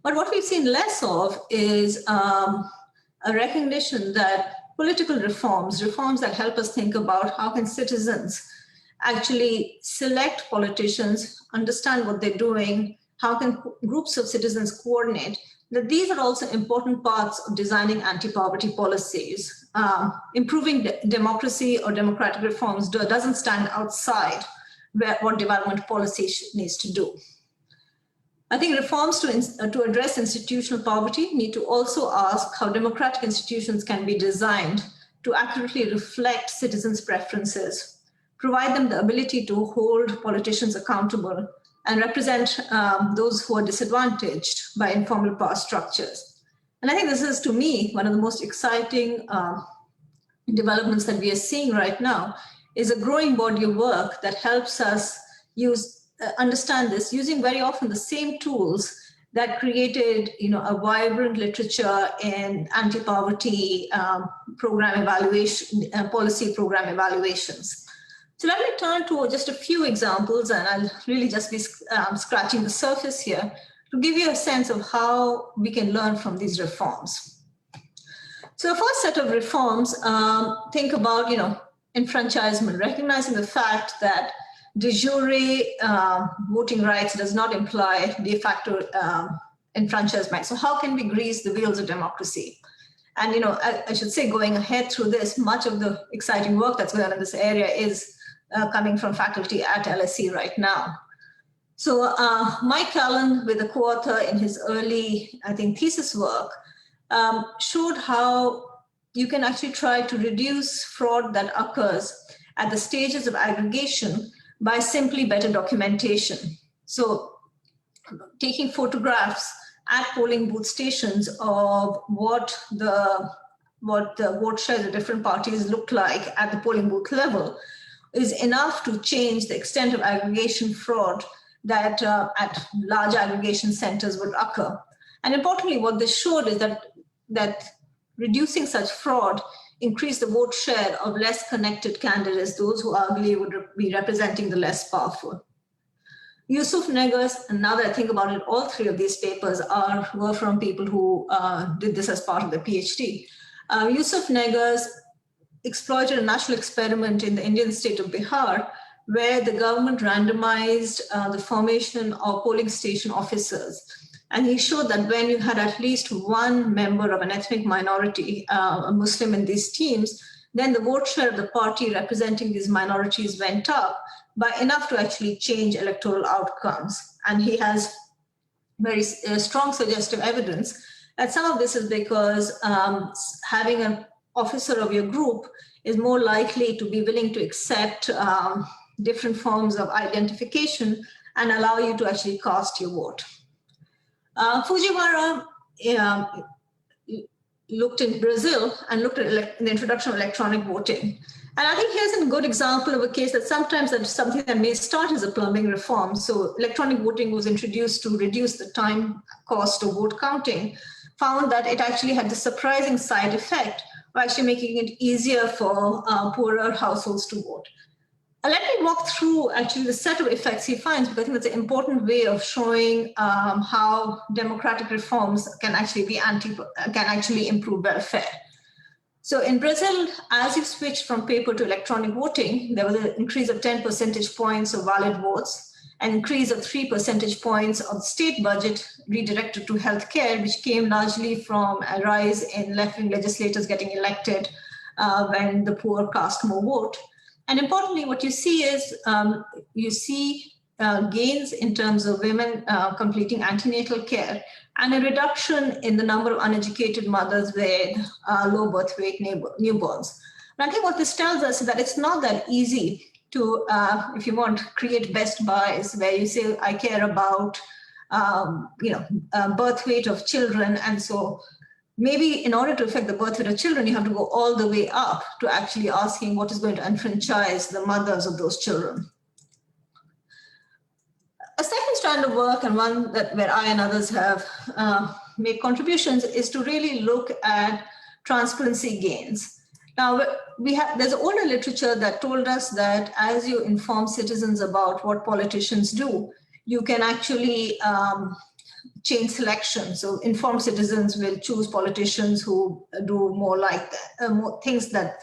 S2: But what we've seen less of is a recognition that political reforms that help us think about how can citizens actually select politicians, understand what they're doing, how can groups of citizens coordinate, that these are also important parts of designing anti-poverty policies. Improving democracy or democratic reforms doesn't stand outside what development policy needs to do. I think reforms to address institutional poverty need to also ask how democratic institutions can be designed to accurately reflect citizens' preferences, provide them the ability to hold politicians accountable, and represent those who are disadvantaged by informal power structures. And I think this is, to me, one of the most exciting developments that we are seeing right now is a growing body of work that helps us understand this using very often the same tools that created a vibrant literature in anti-poverty program evaluation, policy program evaluations. So let me turn to just a few examples, and I'll really just be scratching the surface here to give you a sense of how we can learn from these reforms. So the first set of reforms, think about, enfranchisement, recognizing the fact that de jure voting rights does not imply de facto enfranchisement. So how can we grease the wheels of democracy? And, I should say, going ahead through this, much of the exciting work that's going on in this area is coming from faculty at LSE right now. So Mike Allen, with a co-author in his early, thesis work, showed how you can actually try to reduce fraud that occurs at the stages of aggregation by simply better documentation. So taking photographs at polling booth stations of what the vote shares of different parties look like at the polling booth level is enough to change the extent of aggregation fraud that at large aggregation centers would occur. And importantly, what this showed is that reducing such fraud increased the vote share of less connected candidates, those who arguably would be representing the less powerful. Yusuf Negus, and now that I think about it, all three of these papers were from people who did this as part of their PhD. Yusuf Negus exploited a national experiment in the Indian state of Bihar, where the government randomized the formation of polling station officers. And he showed that when you had at least one member of an ethnic minority, a Muslim in these teams, then the vote share of the party representing these minorities went up by enough to actually change electoral outcomes. And he has very strong suggestive evidence that some of this is because having an officer of your group is more likely to be willing to accept different forms of identification and allow you to actually cast your vote. Fujiwara looked in Brazil and looked at the introduction of electronic voting. And I think here's a good example of a case that sometimes that's something that may start as a plumbing reform. So electronic voting was introduced to reduce the time cost of vote counting, found that it actually had the surprising side effect of actually making it easier for poorer households to vote. Let me walk through actually the set of effects he finds, because I think that's an important way of showing how democratic reforms can actually improve welfare. So in Brazil, as you switched from paper to electronic voting, there was an increase of 10 percentage points of valid votes. an increase of 3 percentage points of the state budget redirected to healthcare, which came largely from a rise in left-wing legislators getting elected when the poor cast more vote. And importantly, what you see is gains in terms of women completing antenatal care and a reduction in the number of uneducated mothers with low birth weight newborns. And I think what this tells us is that it's not that easy to, if you want, create best buys where you say, I care about, birth weight of children. And so maybe in order to affect the birth rate of children, you have to go all the way up to actually asking what is going to enfranchise the mothers of those children. A second strand of work, and one where I and others have made contributions, is to really look at transparency gains. Now, there's older literature that told us that as you inform citizens about what politicians do, you can actually change selection. So informed citizens will choose politicians who do more like that, more things that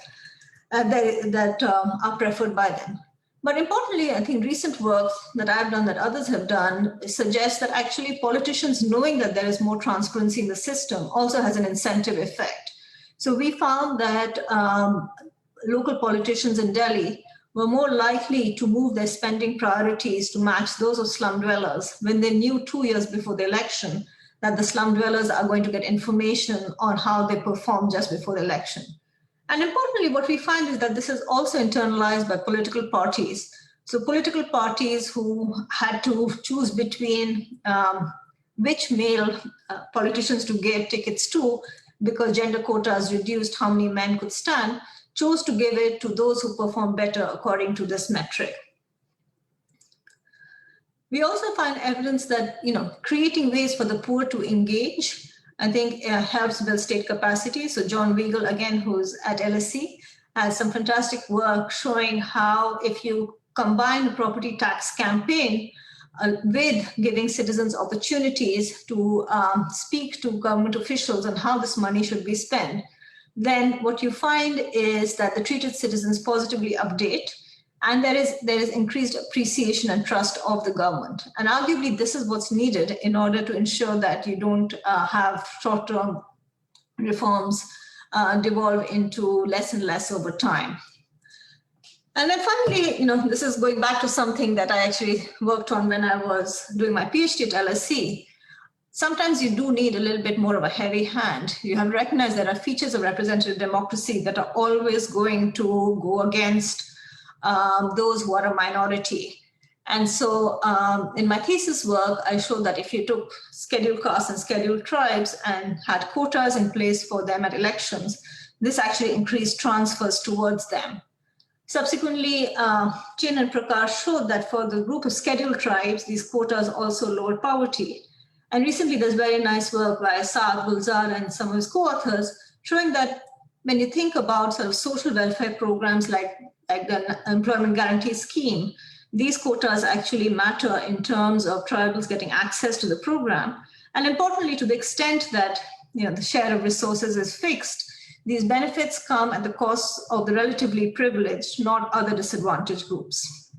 S2: are preferred by them. But importantly, I think recent work that I've done, that others have done, suggests that actually politicians knowing that there is more transparency in the system also has an incentive effect. So we found that local politicians in Delhi were more likely to move their spending priorities to match those of slum dwellers when they knew 2 years before the election that the slum dwellers are going to get information on how they perform just before the election. And importantly, what we find is that this is also internalized by political parties. So political parties who had to choose between which male politicians to give tickets to, because gender quotas reduced how many men could stand, chose to give it to those who perform better according to this metric. We also find evidence that creating ways for the poor to engage, I think, helps build state capacity. So John Weigel, again, who's at LSE, has some fantastic work showing how if you combine the property tax campaign with giving citizens opportunities to speak to government officials on how this money should be spent, then what you find is that the treated citizens positively update, and there is increased appreciation and trust of the government. And arguably, this is what's needed in order to ensure that you don't have short-term reforms devolve into less and less over time. And then finally, this is going back to something that I actually worked on when I was doing my PhD at LSE. Sometimes you do need a little bit more of a heavy hand. You have to recognize there are features of representative democracy that are always going to go against those who are a minority. And so in my thesis work, I showed that if you took scheduled castes and scheduled tribes and had quotas in place for them at elections, this actually increased transfers towards them. Subsequently, Chin and Prakash showed that for the group of scheduled tribes, these quotas also lowered poverty. And recently, there's very nice work by Saad Gulzar and some of his co-authors showing that when you think about sort of social welfare programs like the employment guarantee scheme, these quotas actually matter in terms of tribals getting access to the program. And importantly, to the extent that the share of resources is fixed, these benefits come at the cost of the relatively privileged, not other disadvantaged groups.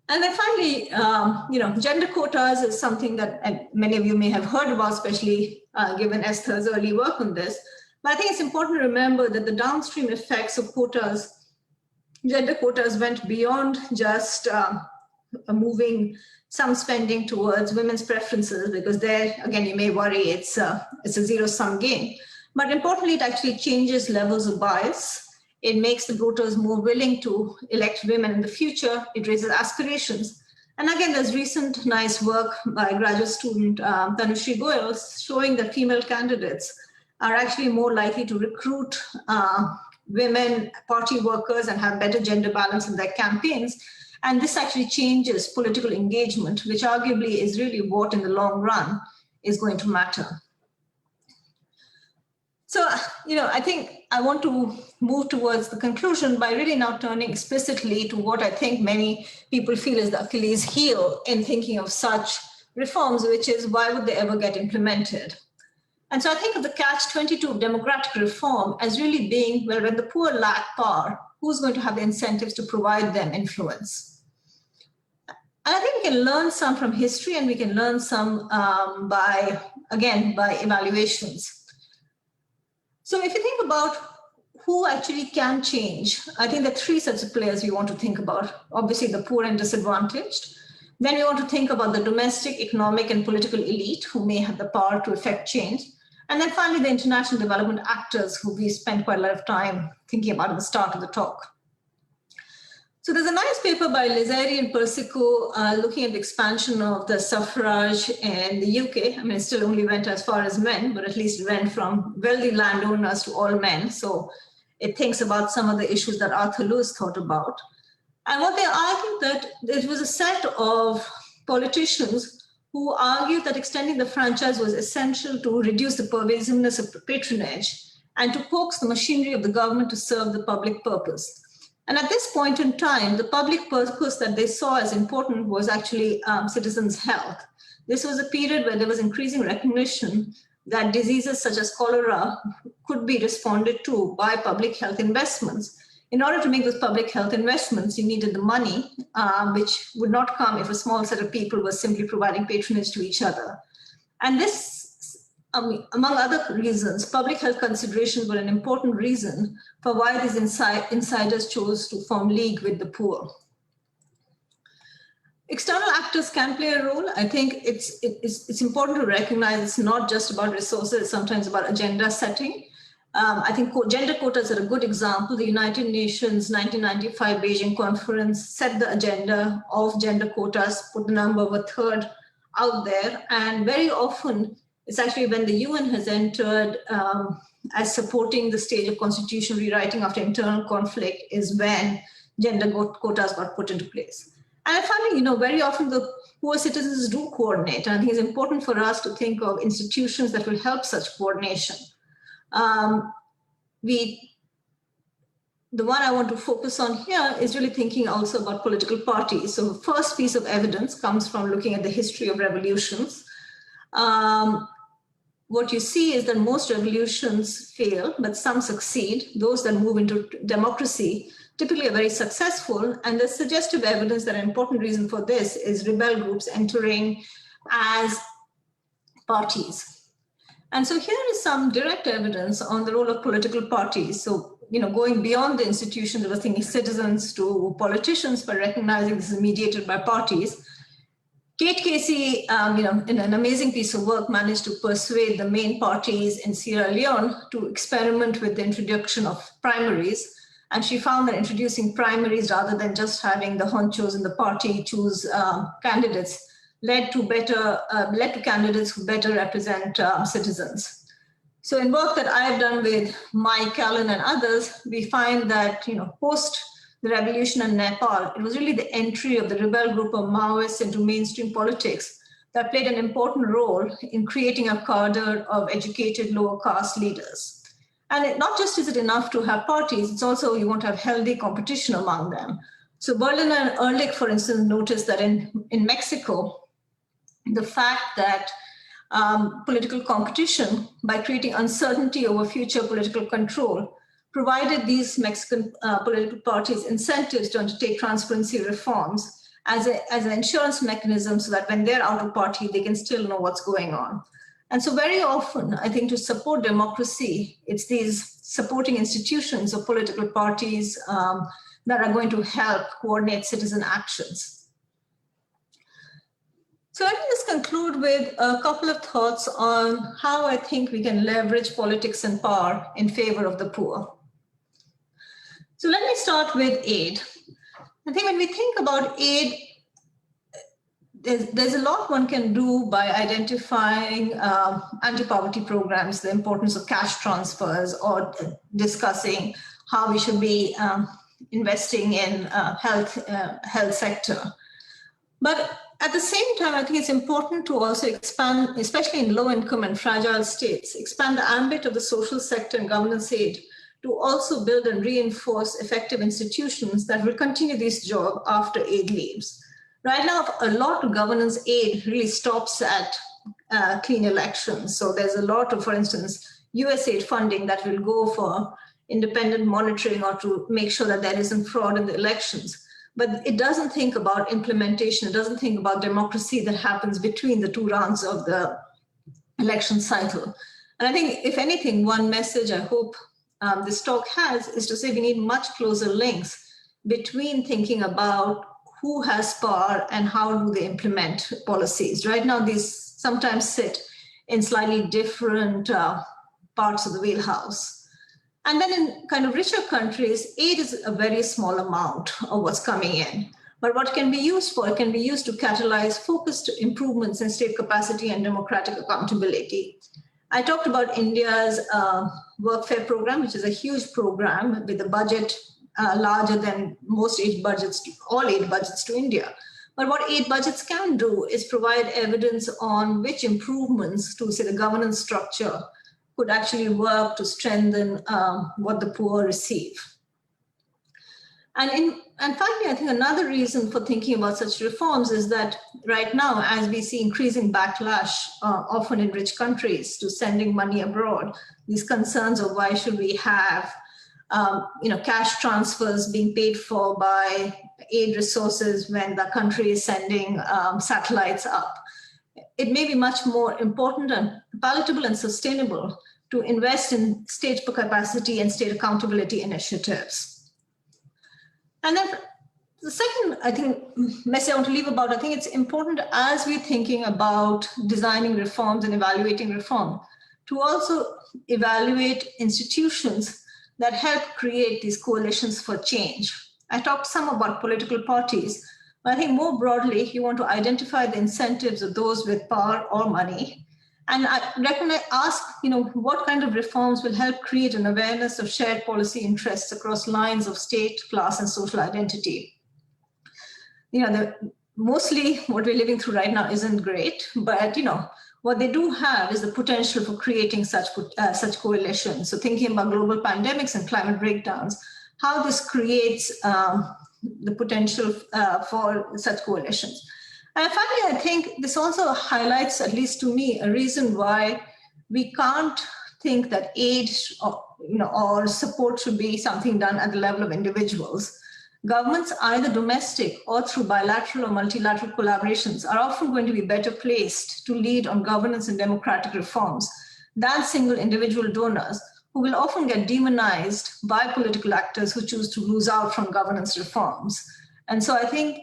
S2: And then finally, gender quotas is something that many of you may have heard about, especially given Esther's early work on this. But I think it's important to remember that the downstream effects of quotas, gender quotas, went beyond just moving some spending towards women's preferences, because there, again, you may worry it's a zero-sum game. But importantly, it actually changes levels of bias. It makes the voters more willing to elect women in the future. It raises aspirations. And again, there's recent nice work by graduate student Tanushree Goyal showing that female candidates are actually more likely to recruit women party workers and have better gender balance in their campaigns. And this actually changes political engagement, which arguably is really what in the long run is going to matter. So, I think I want to move towards the conclusion by really now turning explicitly to what I think many people feel is the Achilles heel in thinking of such reforms, which is why would they ever get implemented? And so I think of the catch-22 of democratic reform as really being, well, when the poor lack power, who's going to have the incentives to provide them influence? And I think we can learn some from history, and we can learn some by evaluations. So if you think about who actually can change, I think there are three sets of players we want to think about. Obviously, the poor and disadvantaged. Then we want to think about the domestic, economic, and political elite who may have the power to effect change. And then finally, the international development actors who we spent quite a lot of time thinking about at the start of the talk. So there's a nice paper by Lizzari and Persico looking at the expansion of the suffrage in the UK. I mean, it still only went as far as men, but at least it went from wealthy landowners to all men. So it thinks about some of the issues that Arthur Lewis thought about. And what they argued that it was a set of politicians who argued that extending the franchise was essential to reduce the pervasiveness of patronage and to coax the machinery of the government to serve the public purpose. And at this point in time, the public purpose that they saw as important was actually citizens' health. This was a period where there was increasing recognition that diseases such as cholera could be responded to by public health investments. In order to make those public health investments, you needed the money, which would not come if a small set of people were simply providing patronage to each other. And this, among other reasons, public health considerations were an important reason for why these insiders chose to form league with the poor. External actors can play a role. I think it's important to recognize it's not just about resources, it's sometimes about agenda setting. I think gender quotas are a good example. The United Nations 1995 Beijing conference set the agenda of gender quotas, put the number of a third out there. And very often, it's actually when the UN has entered as supporting the stage of constitutional rewriting after internal conflict is when gender quotas got put into place. And I find, very often the poor citizens do coordinate. And I think it's important for us to think of institutions that will help such coordination. The one I want to focus on here is really thinking also about political parties. So the first piece of evidence comes from looking at the history of revolutions. What you see is that most revolutions fail, but some succeed. Those that move into democracy typically are very successful. And the suggestive evidence that an important reason for this is rebel groups entering as parties. And so here is some direct evidence on the role of political parties. So, going beyond the institution that was thinking citizens to politicians, but recognizing this is mediated by parties. Kate Casey, in an amazing piece of work, managed to persuade the main parties in Sierra Leone to experiment with the introduction of primaries. And she found that introducing primaries rather than just having the honchos in the party choose candidates led to candidates who better represent citizens. So in work that I've done with Mike Allen and others, we find that post the revolution in Nepal, it was really the entry of the rebel group of Maoists into mainstream politics that played an important role in creating a cadre of educated lower caste leaders. And not just is it enough to have parties, it's also you want to have healthy competition among them. So Berlin and Ehrlich, for instance, noticed that in Mexico, the fact that political competition, by creating uncertainty over future political control, provided these Mexican political parties incentives to undertake transparency reforms as an insurance mechanism so that when they're out of party, they can still know what's going on. And so very often, I think to support democracy, it's these supporting institutions of political parties that are going to help coordinate citizen actions. So let me just conclude with a couple of thoughts on how I think we can leverage politics and power in favor of the poor. So let me start with aid. I think when we think about aid, there's a lot one can do by identifying anti-poverty programs, the importance of cash transfers, or discussing how we should be investing in health sector. But at the same time, I think it's important to also expand, especially in low-income and fragile states, expand the ambit of the social sector and governance aid to also build and reinforce effective institutions that will continue this job after aid leaves. Right now, a lot of governance aid really stops at clean elections. So there's a lot of, for instance, USAID funding that will go for independent monitoring or to make sure that there isn't fraud in the elections. but it doesn't think about implementation. It doesn't think about democracy that happens between the two rounds of the election cycle. And I think, if anything, one message I hope this talk has is to say we need much closer links between thinking about who has power and how do they implement policies. Right now, these sometimes sit in slightly different parts of the wheelhouse. And then in kind of richer countries, aid is a very small amount of what's coming in. But what can be used for? It can be used to catalyze focused improvements in state capacity and democratic accountability. I talked about India's workfare program, which is a huge program with a budget larger than most aid budgets, all aid budgets to India. But what aid budgets can do is provide evidence on which improvements to, say, the governance structure could actually work to strengthen what the poor receive. And finally, I think another reason for thinking about such reforms is that right now, as we see increasing backlash, often in rich countries, to sending money abroad, these concerns of why should we have cash transfers being paid for by aid resources when the country is sending satellites up. It may be much more important and palatable and sustainable to invest in state capacity and state accountability initiatives. And then the second, I think, message I want to leave about, I think it's important as we're thinking about designing reforms and evaluating reform, to also evaluate institutions that help create these coalitions for change. I talked some about political parties, but I think more broadly, you want to identify the incentives of those with power or money. And I ask, what kind of reforms will help create an awareness of shared policy interests across lines of state, class, and social identity. Mostly what we're living through right now isn't great, but what they do have is the potential for creating such coalitions. So thinking about global pandemics and climate breakdowns, how this creates the potential for such coalitions. And finally, I think this also highlights, at least to me, a reason why we can't think that aid or support should be something done at the level of individuals. Governments, either domestic or through bilateral or multilateral collaborations, are often going to be better placed to lead on governance and democratic reforms than single individual donors, who will often get demonized by political actors who choose to lose out from governance reforms. And so I think,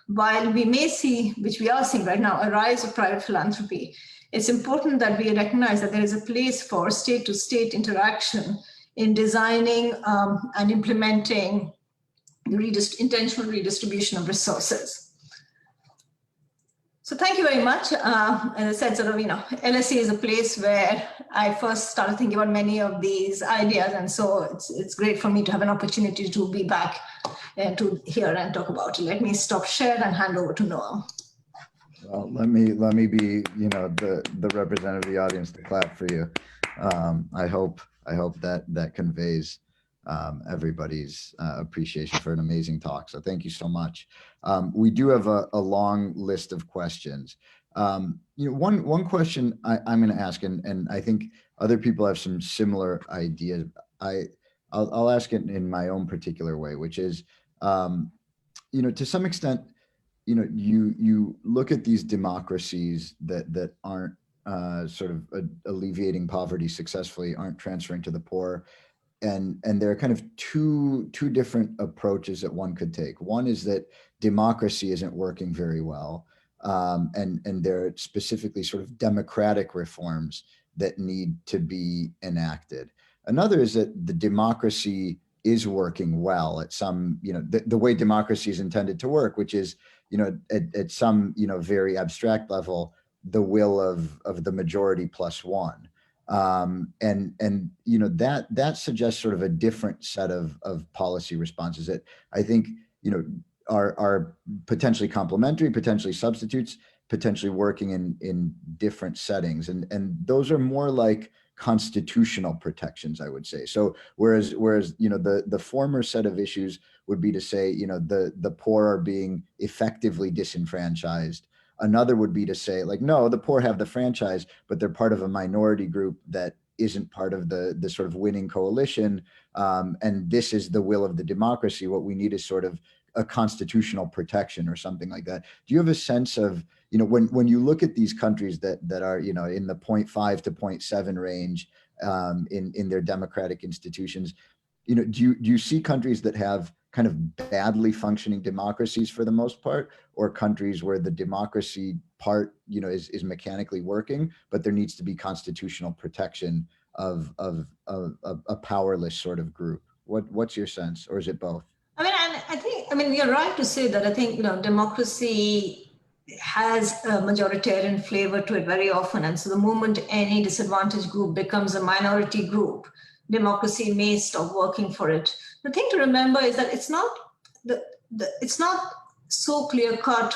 S2: while we may see, which we are seeing right now, a rise of private philanthropy, it's important that we recognize that there is a place for state-to-state interaction in designing and implementing the intentional redistribution of resources. So thank you very much. As I said, LSE is a place where I first started thinking about many of these ideas, and so it's great for me to have an opportunity to be back and to hear and talk about it. Let me stop share and hand over to Noam.
S1: Well, let me be, the representative of the audience to clap for you. I hope that conveys everybody's appreciation for an amazing talk. So thank you so much. We do have a long list of questions. One question I'm going to ask, and I think other people have some similar ideas. I'll ask it in my own particular way, which is, to some extent, you look at these democracies that aren't sort of alleviating poverty successfully, aren't transferring to the poor. And there are kind of two different approaches that one could take. One is that democracy isn't working very well. And there are specifically sort of democratic reforms that need to be enacted. Another is that the democracy is working well at some, the way democracy is intended to work, which is, at some, very abstract level, the will of the majority plus one. That suggests sort of a different set of policy responses that I think, are potentially complementary, potentially substitutes, potentially working in different settings. And those are more like constitutional protections, I would say. So whereas the former set of issues would be to say, the poor are being effectively disenfranchised. Another would be to say, like, no, the poor have the franchise, but they're part of a minority group that isn't part of the sort of winning coalition, and this is the will of the democracy. What we need is sort of a constitutional protection or something like that. Do you have a sense of, when you look at these countries that are, in the 0.5 to 0.7 range in their democratic institutions, do you see countries that have kind of badly functioning democracies for the most part, or countries where the democracy part, is mechanically working, but there needs to be constitutional protection of a powerless sort of group? What's your sense, or is it both?
S2: I mean, you're right to say that. I think, democracy has a majoritarian flavor to it very often. And so the moment any disadvantaged group becomes a minority group, democracy may stop working for it. The thing to remember is that it's not it's not so clear cut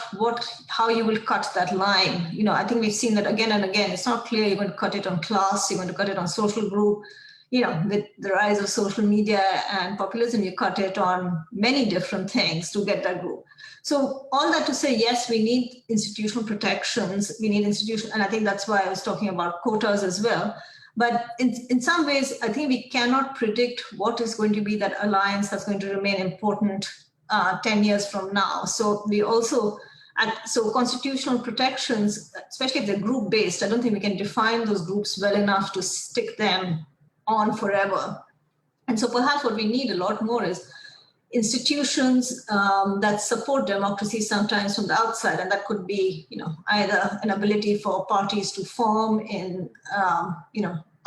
S2: how you will cut that line. I think we've seen that again and again. It's not clear you're going to cut it on class, you're going to cut it on social group. With the rise of social media and populism, you cut it on many different things to get that group. So all that to say, yes, we need institutional protections. We need and I think that's why I was talking about quotas as well. But in some ways, I think we cannot predict what is going to be that alliance that's going to remain important 10 years from now. So we also, so constitutional protections, especially if they're group-based, I don't think we can define those groups well enough to stick them on forever. And so perhaps what we need a lot more is institutions that support democracy sometimes from the outside. And that could be, either an ability for parties to form in,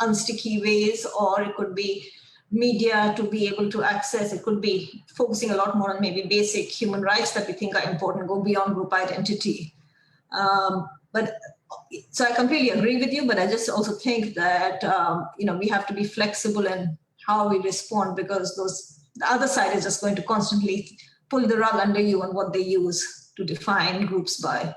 S2: unsticky ways, or it could be media to be able to access. It could be focusing a lot more on maybe basic human rights that we think are important, go beyond group identity. So I completely agree with you, but I just also think that, we have to be flexible in how we respond, because the other side is just going to constantly pull the rug under you on what they use to define groups by.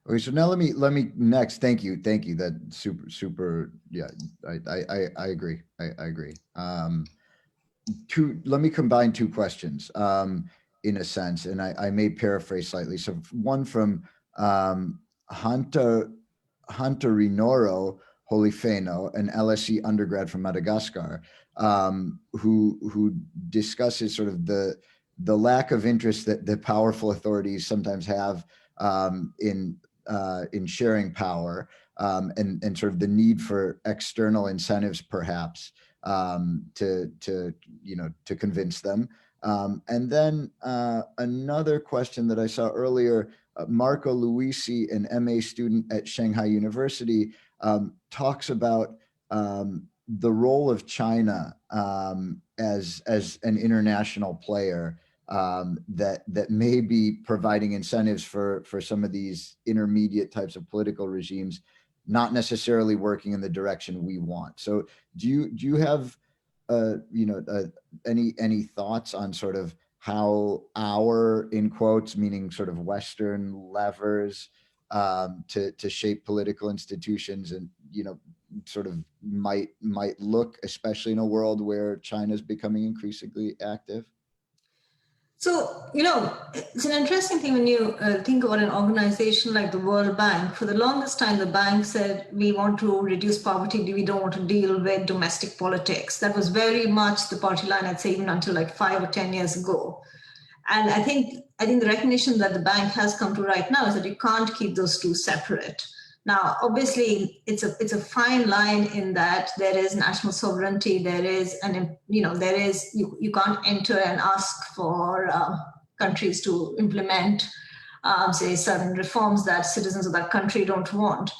S1: Okay, so now let me next. Thank you. That super. Yeah, I agree. I agree. Let me combine two questions in a sense, and I may paraphrase slightly. So one from Hunter Rinoro Holifeno, an LSE undergrad from Madagascar, who discusses sort of the lack of interest that the powerful authorities sometimes have in sharing power, and sort of the need for external incentives, perhaps, to convince them. And then another question that I saw earlier, Marco Luisi, an MA student at Shanghai University, talks about the role of China as an international player that may be providing incentives for some of these intermediate types of political regimes, not necessarily working in the direction we want. So do you have any thoughts on sort of how our, in quotes, meaning sort of Western levers to shape political institutions and sort of might look, especially in a world where China is becoming increasingly active?
S2: So, it's an interesting thing when you think about an organization like the World Bank. For the longest time, the bank said, we want to reduce poverty, we don't want to deal with domestic politics. That was very much the party line, I'd say, even until like 5 or 10 years ago. And I think the recognition that the bank has come to right now is that you can't keep those two separate. Now, obviously, it's a fine line in that there is national sovereignty. There is you can't enter and ask for countries to implement, say, certain reforms that citizens of that country don't want.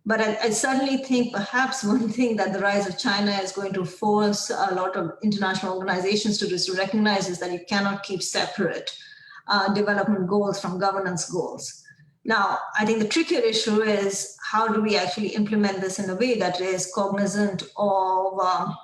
S2: But I certainly think perhaps one thing that the rise of China is going to force a lot of international organizations to do is to recognize is that you cannot keep separate development goals from governance goals. Now, I think the trickier issue is how do we actually implement this in a way that is cognizant of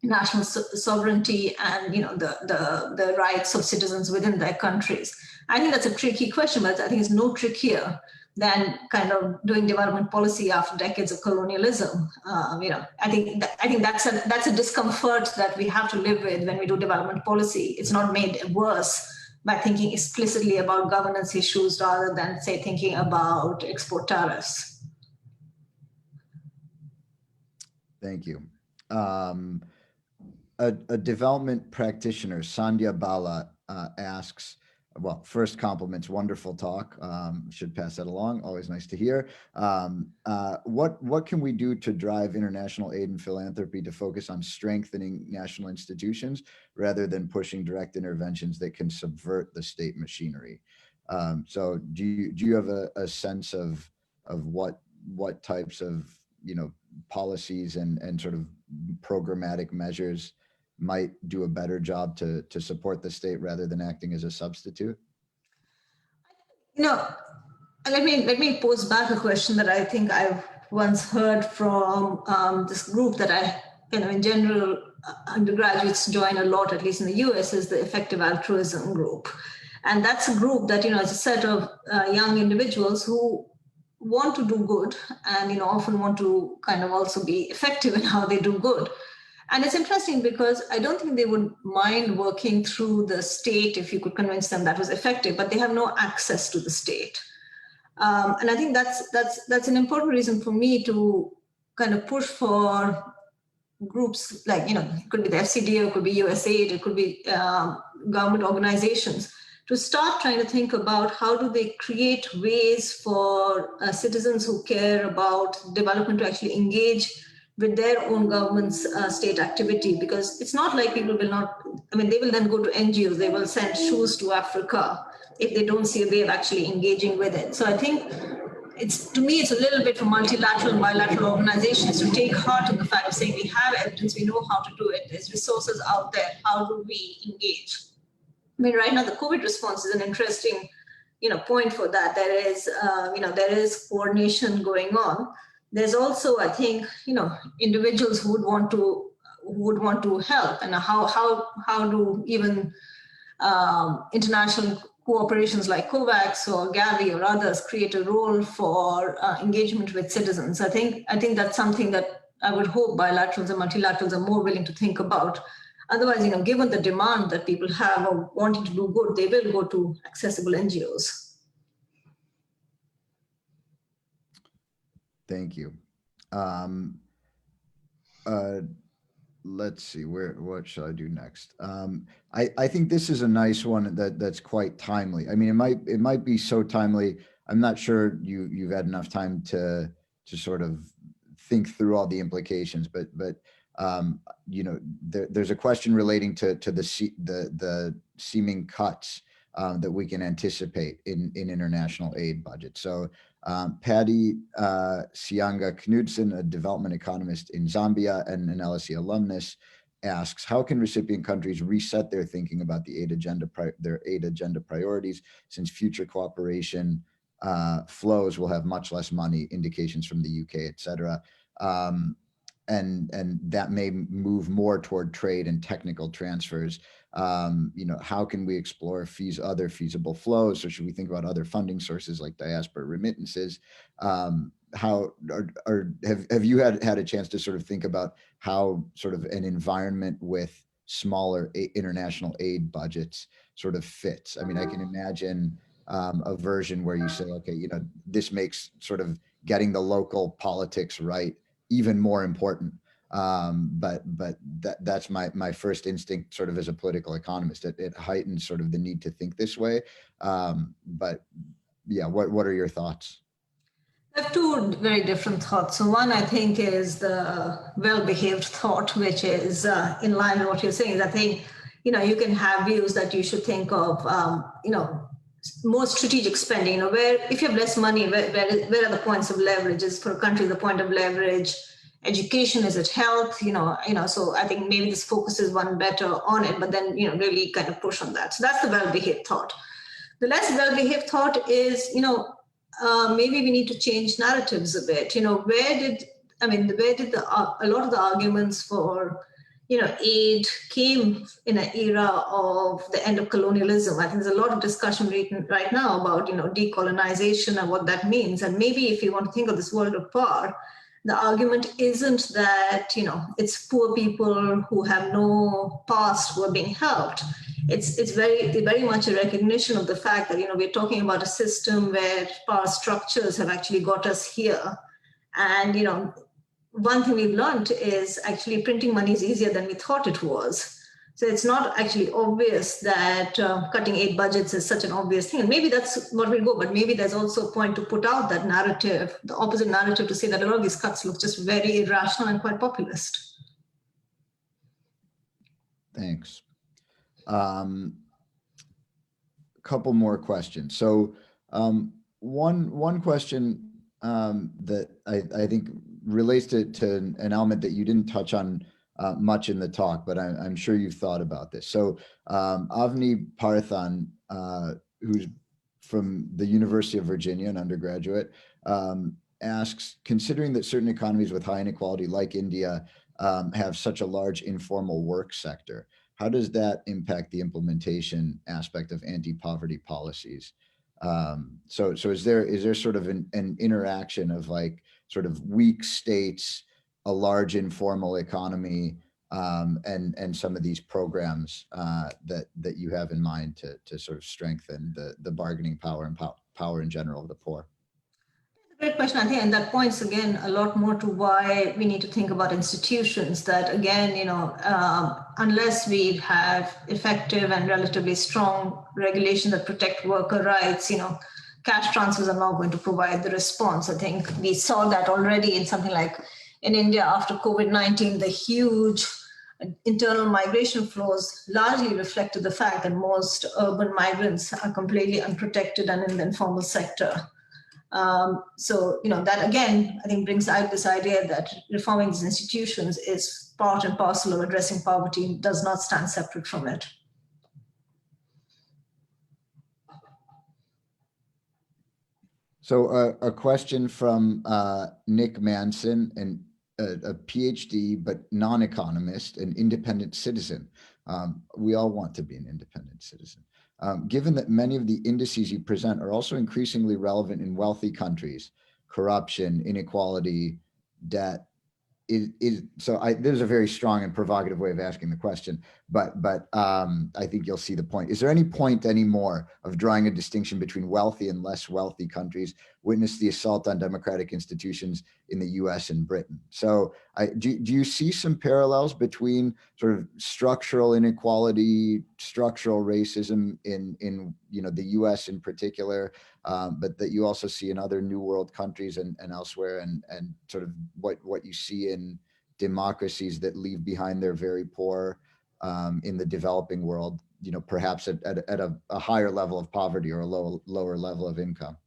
S2: national sovereignty and the rights of citizens within their countries. I think that's a tricky question, but I think it's no trickier than kind of doing development policy after decades of colonialism. I think that's a discomfort that we have to live with when we do development policy. It's not made worse by thinking explicitly about governance issues rather than, say, thinking about export tariffs.
S1: Thank you. A development practitioner, Sandhya Bala, asks, well, first compliments, wonderful talk. Should pass that along. Always nice to hear. What can we do to drive international aid and philanthropy to focus on strengthening national institutions rather than pushing direct interventions that can subvert the state machinery? So do you have a sense of what types of policies and sort of programmatic measures might do a better job to support the state rather than acting as a substitute?
S2: You know, let me pose back a question that I think I've once heard from this group that in general, undergraduates join a lot, at least in the US, is the effective altruism group. And that's a group that, is a set of young individuals who want to do good and, often want to kind of also be effective in how they do good. And it's interesting because I don't think they would mind working through the state if you could convince them that was effective, but they have no access to the state. And I think that's an important reason for me to kind of push for groups like, it could be the FCDO, it could be USAID, it could be government organizations, to start trying to think about how do they create ways for citizens who care about development to actually engage with their own government's state activity. Because it's not like people will not, they will then go to NGOs, they will send shoes to Africa if they don't see a way of actually engaging with it. So I think to me, it's a little bit for multilateral and bilateral organizations to take heart of the fact of saying we have evidence, we know how to do it, there's resources out there, how do we engage? Right now the COVID response is an interesting, point for that. There is, there is coordination going on. There's also, I think, individuals who would want to help, and how do even international cooperations like COVAX or Gavi or others create a role for engagement with citizens. I think that's something that I would hope bilaterals and multilaterals are more willing to think about. Otherwise, given the demand that people have of wanting to do good, they will go to accessible NGOs.
S1: Thank you. Let's see, what should I do next? I think this is a nice one that's quite timely. It might be so timely. I'm not sure you've had enough time to sort of think through all the implications, but there's a question relating to the seeming cuts that we can anticipate in international aid budget. So Paddy Sianga Knudsen, a development economist in Zambia and an LSE alumnus, asks, how can recipient countries reset their thinking about their aid agenda priorities, since future cooperation flows will have much less money, indications from the UK, et cetera. And that may move more toward trade and technical transfers. How can we explore other feasible flows? Or should we think about other funding sources like diaspora remittances? Have you had a chance to sort of think about how sort of an environment with smaller international aid budgets sort of fits? I can imagine a version where you say, okay, this makes sort of getting the local politics right even more important. But that's my first instinct sort of as a political economist. It heightens sort of the need to think this way. But yeah, what are your thoughts?
S2: I have two very different thoughts. So one, I think, is the well-behaved thought, which is in line with what you're saying. I think, you can have views that you should think of, more strategic spending, where if you have less money, where are the points of leverage? Is for a country the point of leverage education? Is it health? So I think maybe this focuses one better on it, but then, really kind of push on that. So that's the well-behaved thought. The less well-behaved thought is, maybe we need to change narratives a bit. Where did a lot of the arguments for, aid came in an era of the end of colonialism. I think there's a lot of discussion right now about, decolonization and what that means. And maybe if you want to think of this world of power, the argument isn't that, it's poor people who have no past who are being helped. It's very much a recognition of the fact that, we're talking about a system where power structures have actually got us here. And, one thing we've learned is actually printing money is easier than we thought it was. So it's not actually obvious that cutting aid budgets is such an obvious thing. And maybe that's what we'll go, but maybe there's also a point to put out that narrative, the opposite narrative, to say that a lot of these cuts look just very irrational and quite populist.
S1: Thanks. Couple more questions. So one question that I think relates to an element that you didn't touch on much in the talk, but I'm sure you've thought about this. So Avni Parthan, who's from the University of Virginia, an undergraduate, asks, considering that certain economies with high inequality like India have such a large informal work sector, how does that impact the implementation aspect of anti-poverty policies? So is there sort of an interaction of like sort of weak states, a large informal economy, and some of these programs that you have in mind to sort of strengthen the bargaining power and power in general of the poor?
S2: Great question, I think, and that points again a lot more to why we need to think about institutions. That again, unless we have effective and relatively strong regulation that protect worker rights, cash transfers are not going to provide the response. I think we saw that already in something like in India after COVID-19, the huge internal migration flows largely reflected the fact that most urban migrants are completely unprotected and in the informal sector. So, that again, I think brings out this idea that reforming these institutions is part and parcel of addressing poverty, does not stand separate from it.
S1: So a question from Nick Manson, and a PhD, but non-economist, an independent citizen. We all want to be an independent citizen. Given that many of the indices you present are also increasingly relevant in wealthy countries, corruption, inequality, debt, there's a very strong and provocative way of asking the question, but I think you'll see the point. Is there any point anymore of drawing a distinction between wealthy and less wealthy countries? Witness the assault on democratic institutions in the US and Britain. So do you see some parallels between sort of structural inequality, structural racism in the US in particular, but that you also see in other New World countries and elsewhere, and sort of what you see in democracies that leave behind their very poor in the developing world, perhaps at a higher level of poverty or a lower level of income?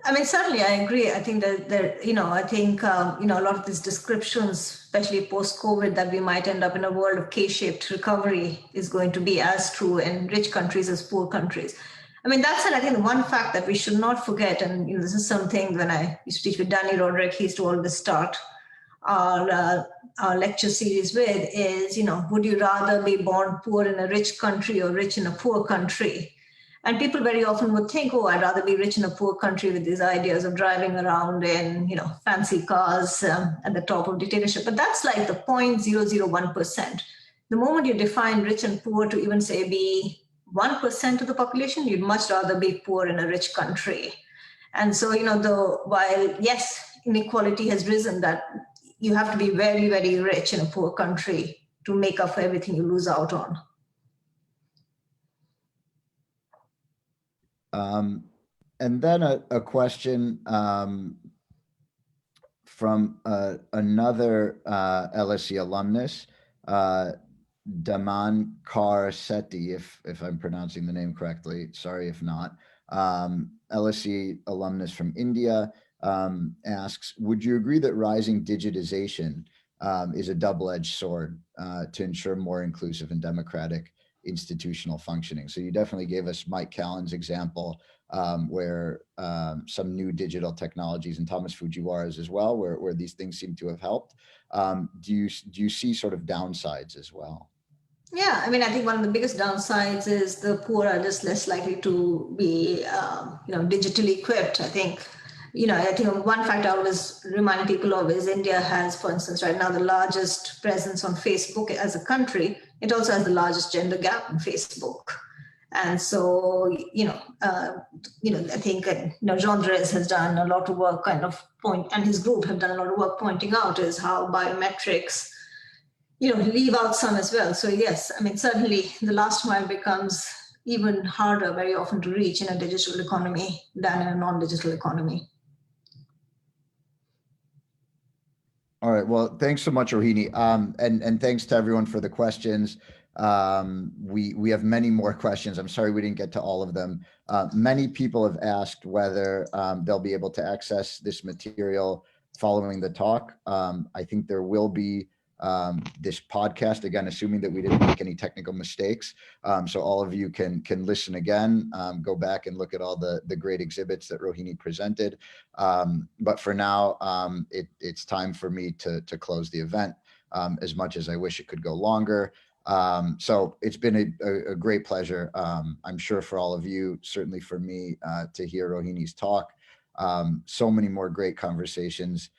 S2: I mean, certainly I agree. I think that a lot of these descriptions, especially post-COVID, that we might end up in a world of K-shaped recovery is going to be as true in rich countries as poor countries. I mean, that said, I think the one fact that we should not forget, and this is something when I used to teach with Danny Roderick, he used to always start our lecture series with is, would you rather be born poor in a rich country or rich in a poor country? And people very often would think, oh, I'd rather be rich in a poor country with these ideas of driving around in, fancy cars at the top of dictatorship. But that's like the 0.001%. The moment you define rich and poor to even say be 1% of the population, you'd much rather be poor in a rich country. And so, while yes, inequality has risen, that you have to be very, very rich in a poor country to make up for everything you lose out on.
S1: And then a question from another LSE alumnus, Daman Kar Sethi, if I'm pronouncing the name correctly, sorry if not. LSE alumnus from India asks, would you agree that rising digitization is a double-edged sword to ensure more inclusive and democratic institutional functioning? So you definitely gave us Mike Callan's example, where some new digital technologies, and Thomas Fujiwara's as well, where these things seem to have helped. Do you see sort of downsides as well?
S2: Yeah, I mean, I think one of the biggest downsides is the poor are just less likely to be, digitally equipped. I think one fact I always remind people of is India has, for instance, right now the largest presence on Facebook as a country. It also has the largest gender gap on Facebook. And so, I think, MGNREGS has done a lot of work and his group have done a lot of work pointing out is how biometrics, leave out some as well. So yes, I mean, certainly the last mile becomes even harder very often to reach in a digital economy than in a non-digital economy.
S1: All right. Well, thanks so much, Rohini. And thanks to everyone for the questions. We have many more questions. I'm sorry we didn't get to all of them. Many people have asked whether they'll be able to access this material following the talk. I think there will be this podcast, again, assuming that we didn't make any technical mistakes. So all of you can listen again, go back and look at all the great exhibits that Rohini presented. But for now, it's time for me to close the event, as much as I wish it could go longer. So it's been a great pleasure, I'm sure for all of you, certainly for me, to hear Rohini's talk. So many more great conversations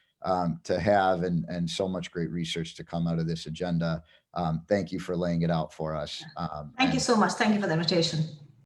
S1: to have, and so much great research to come out of this agenda. Thank you for laying it out for us.
S2: Thank you so much. Thank you for the invitation.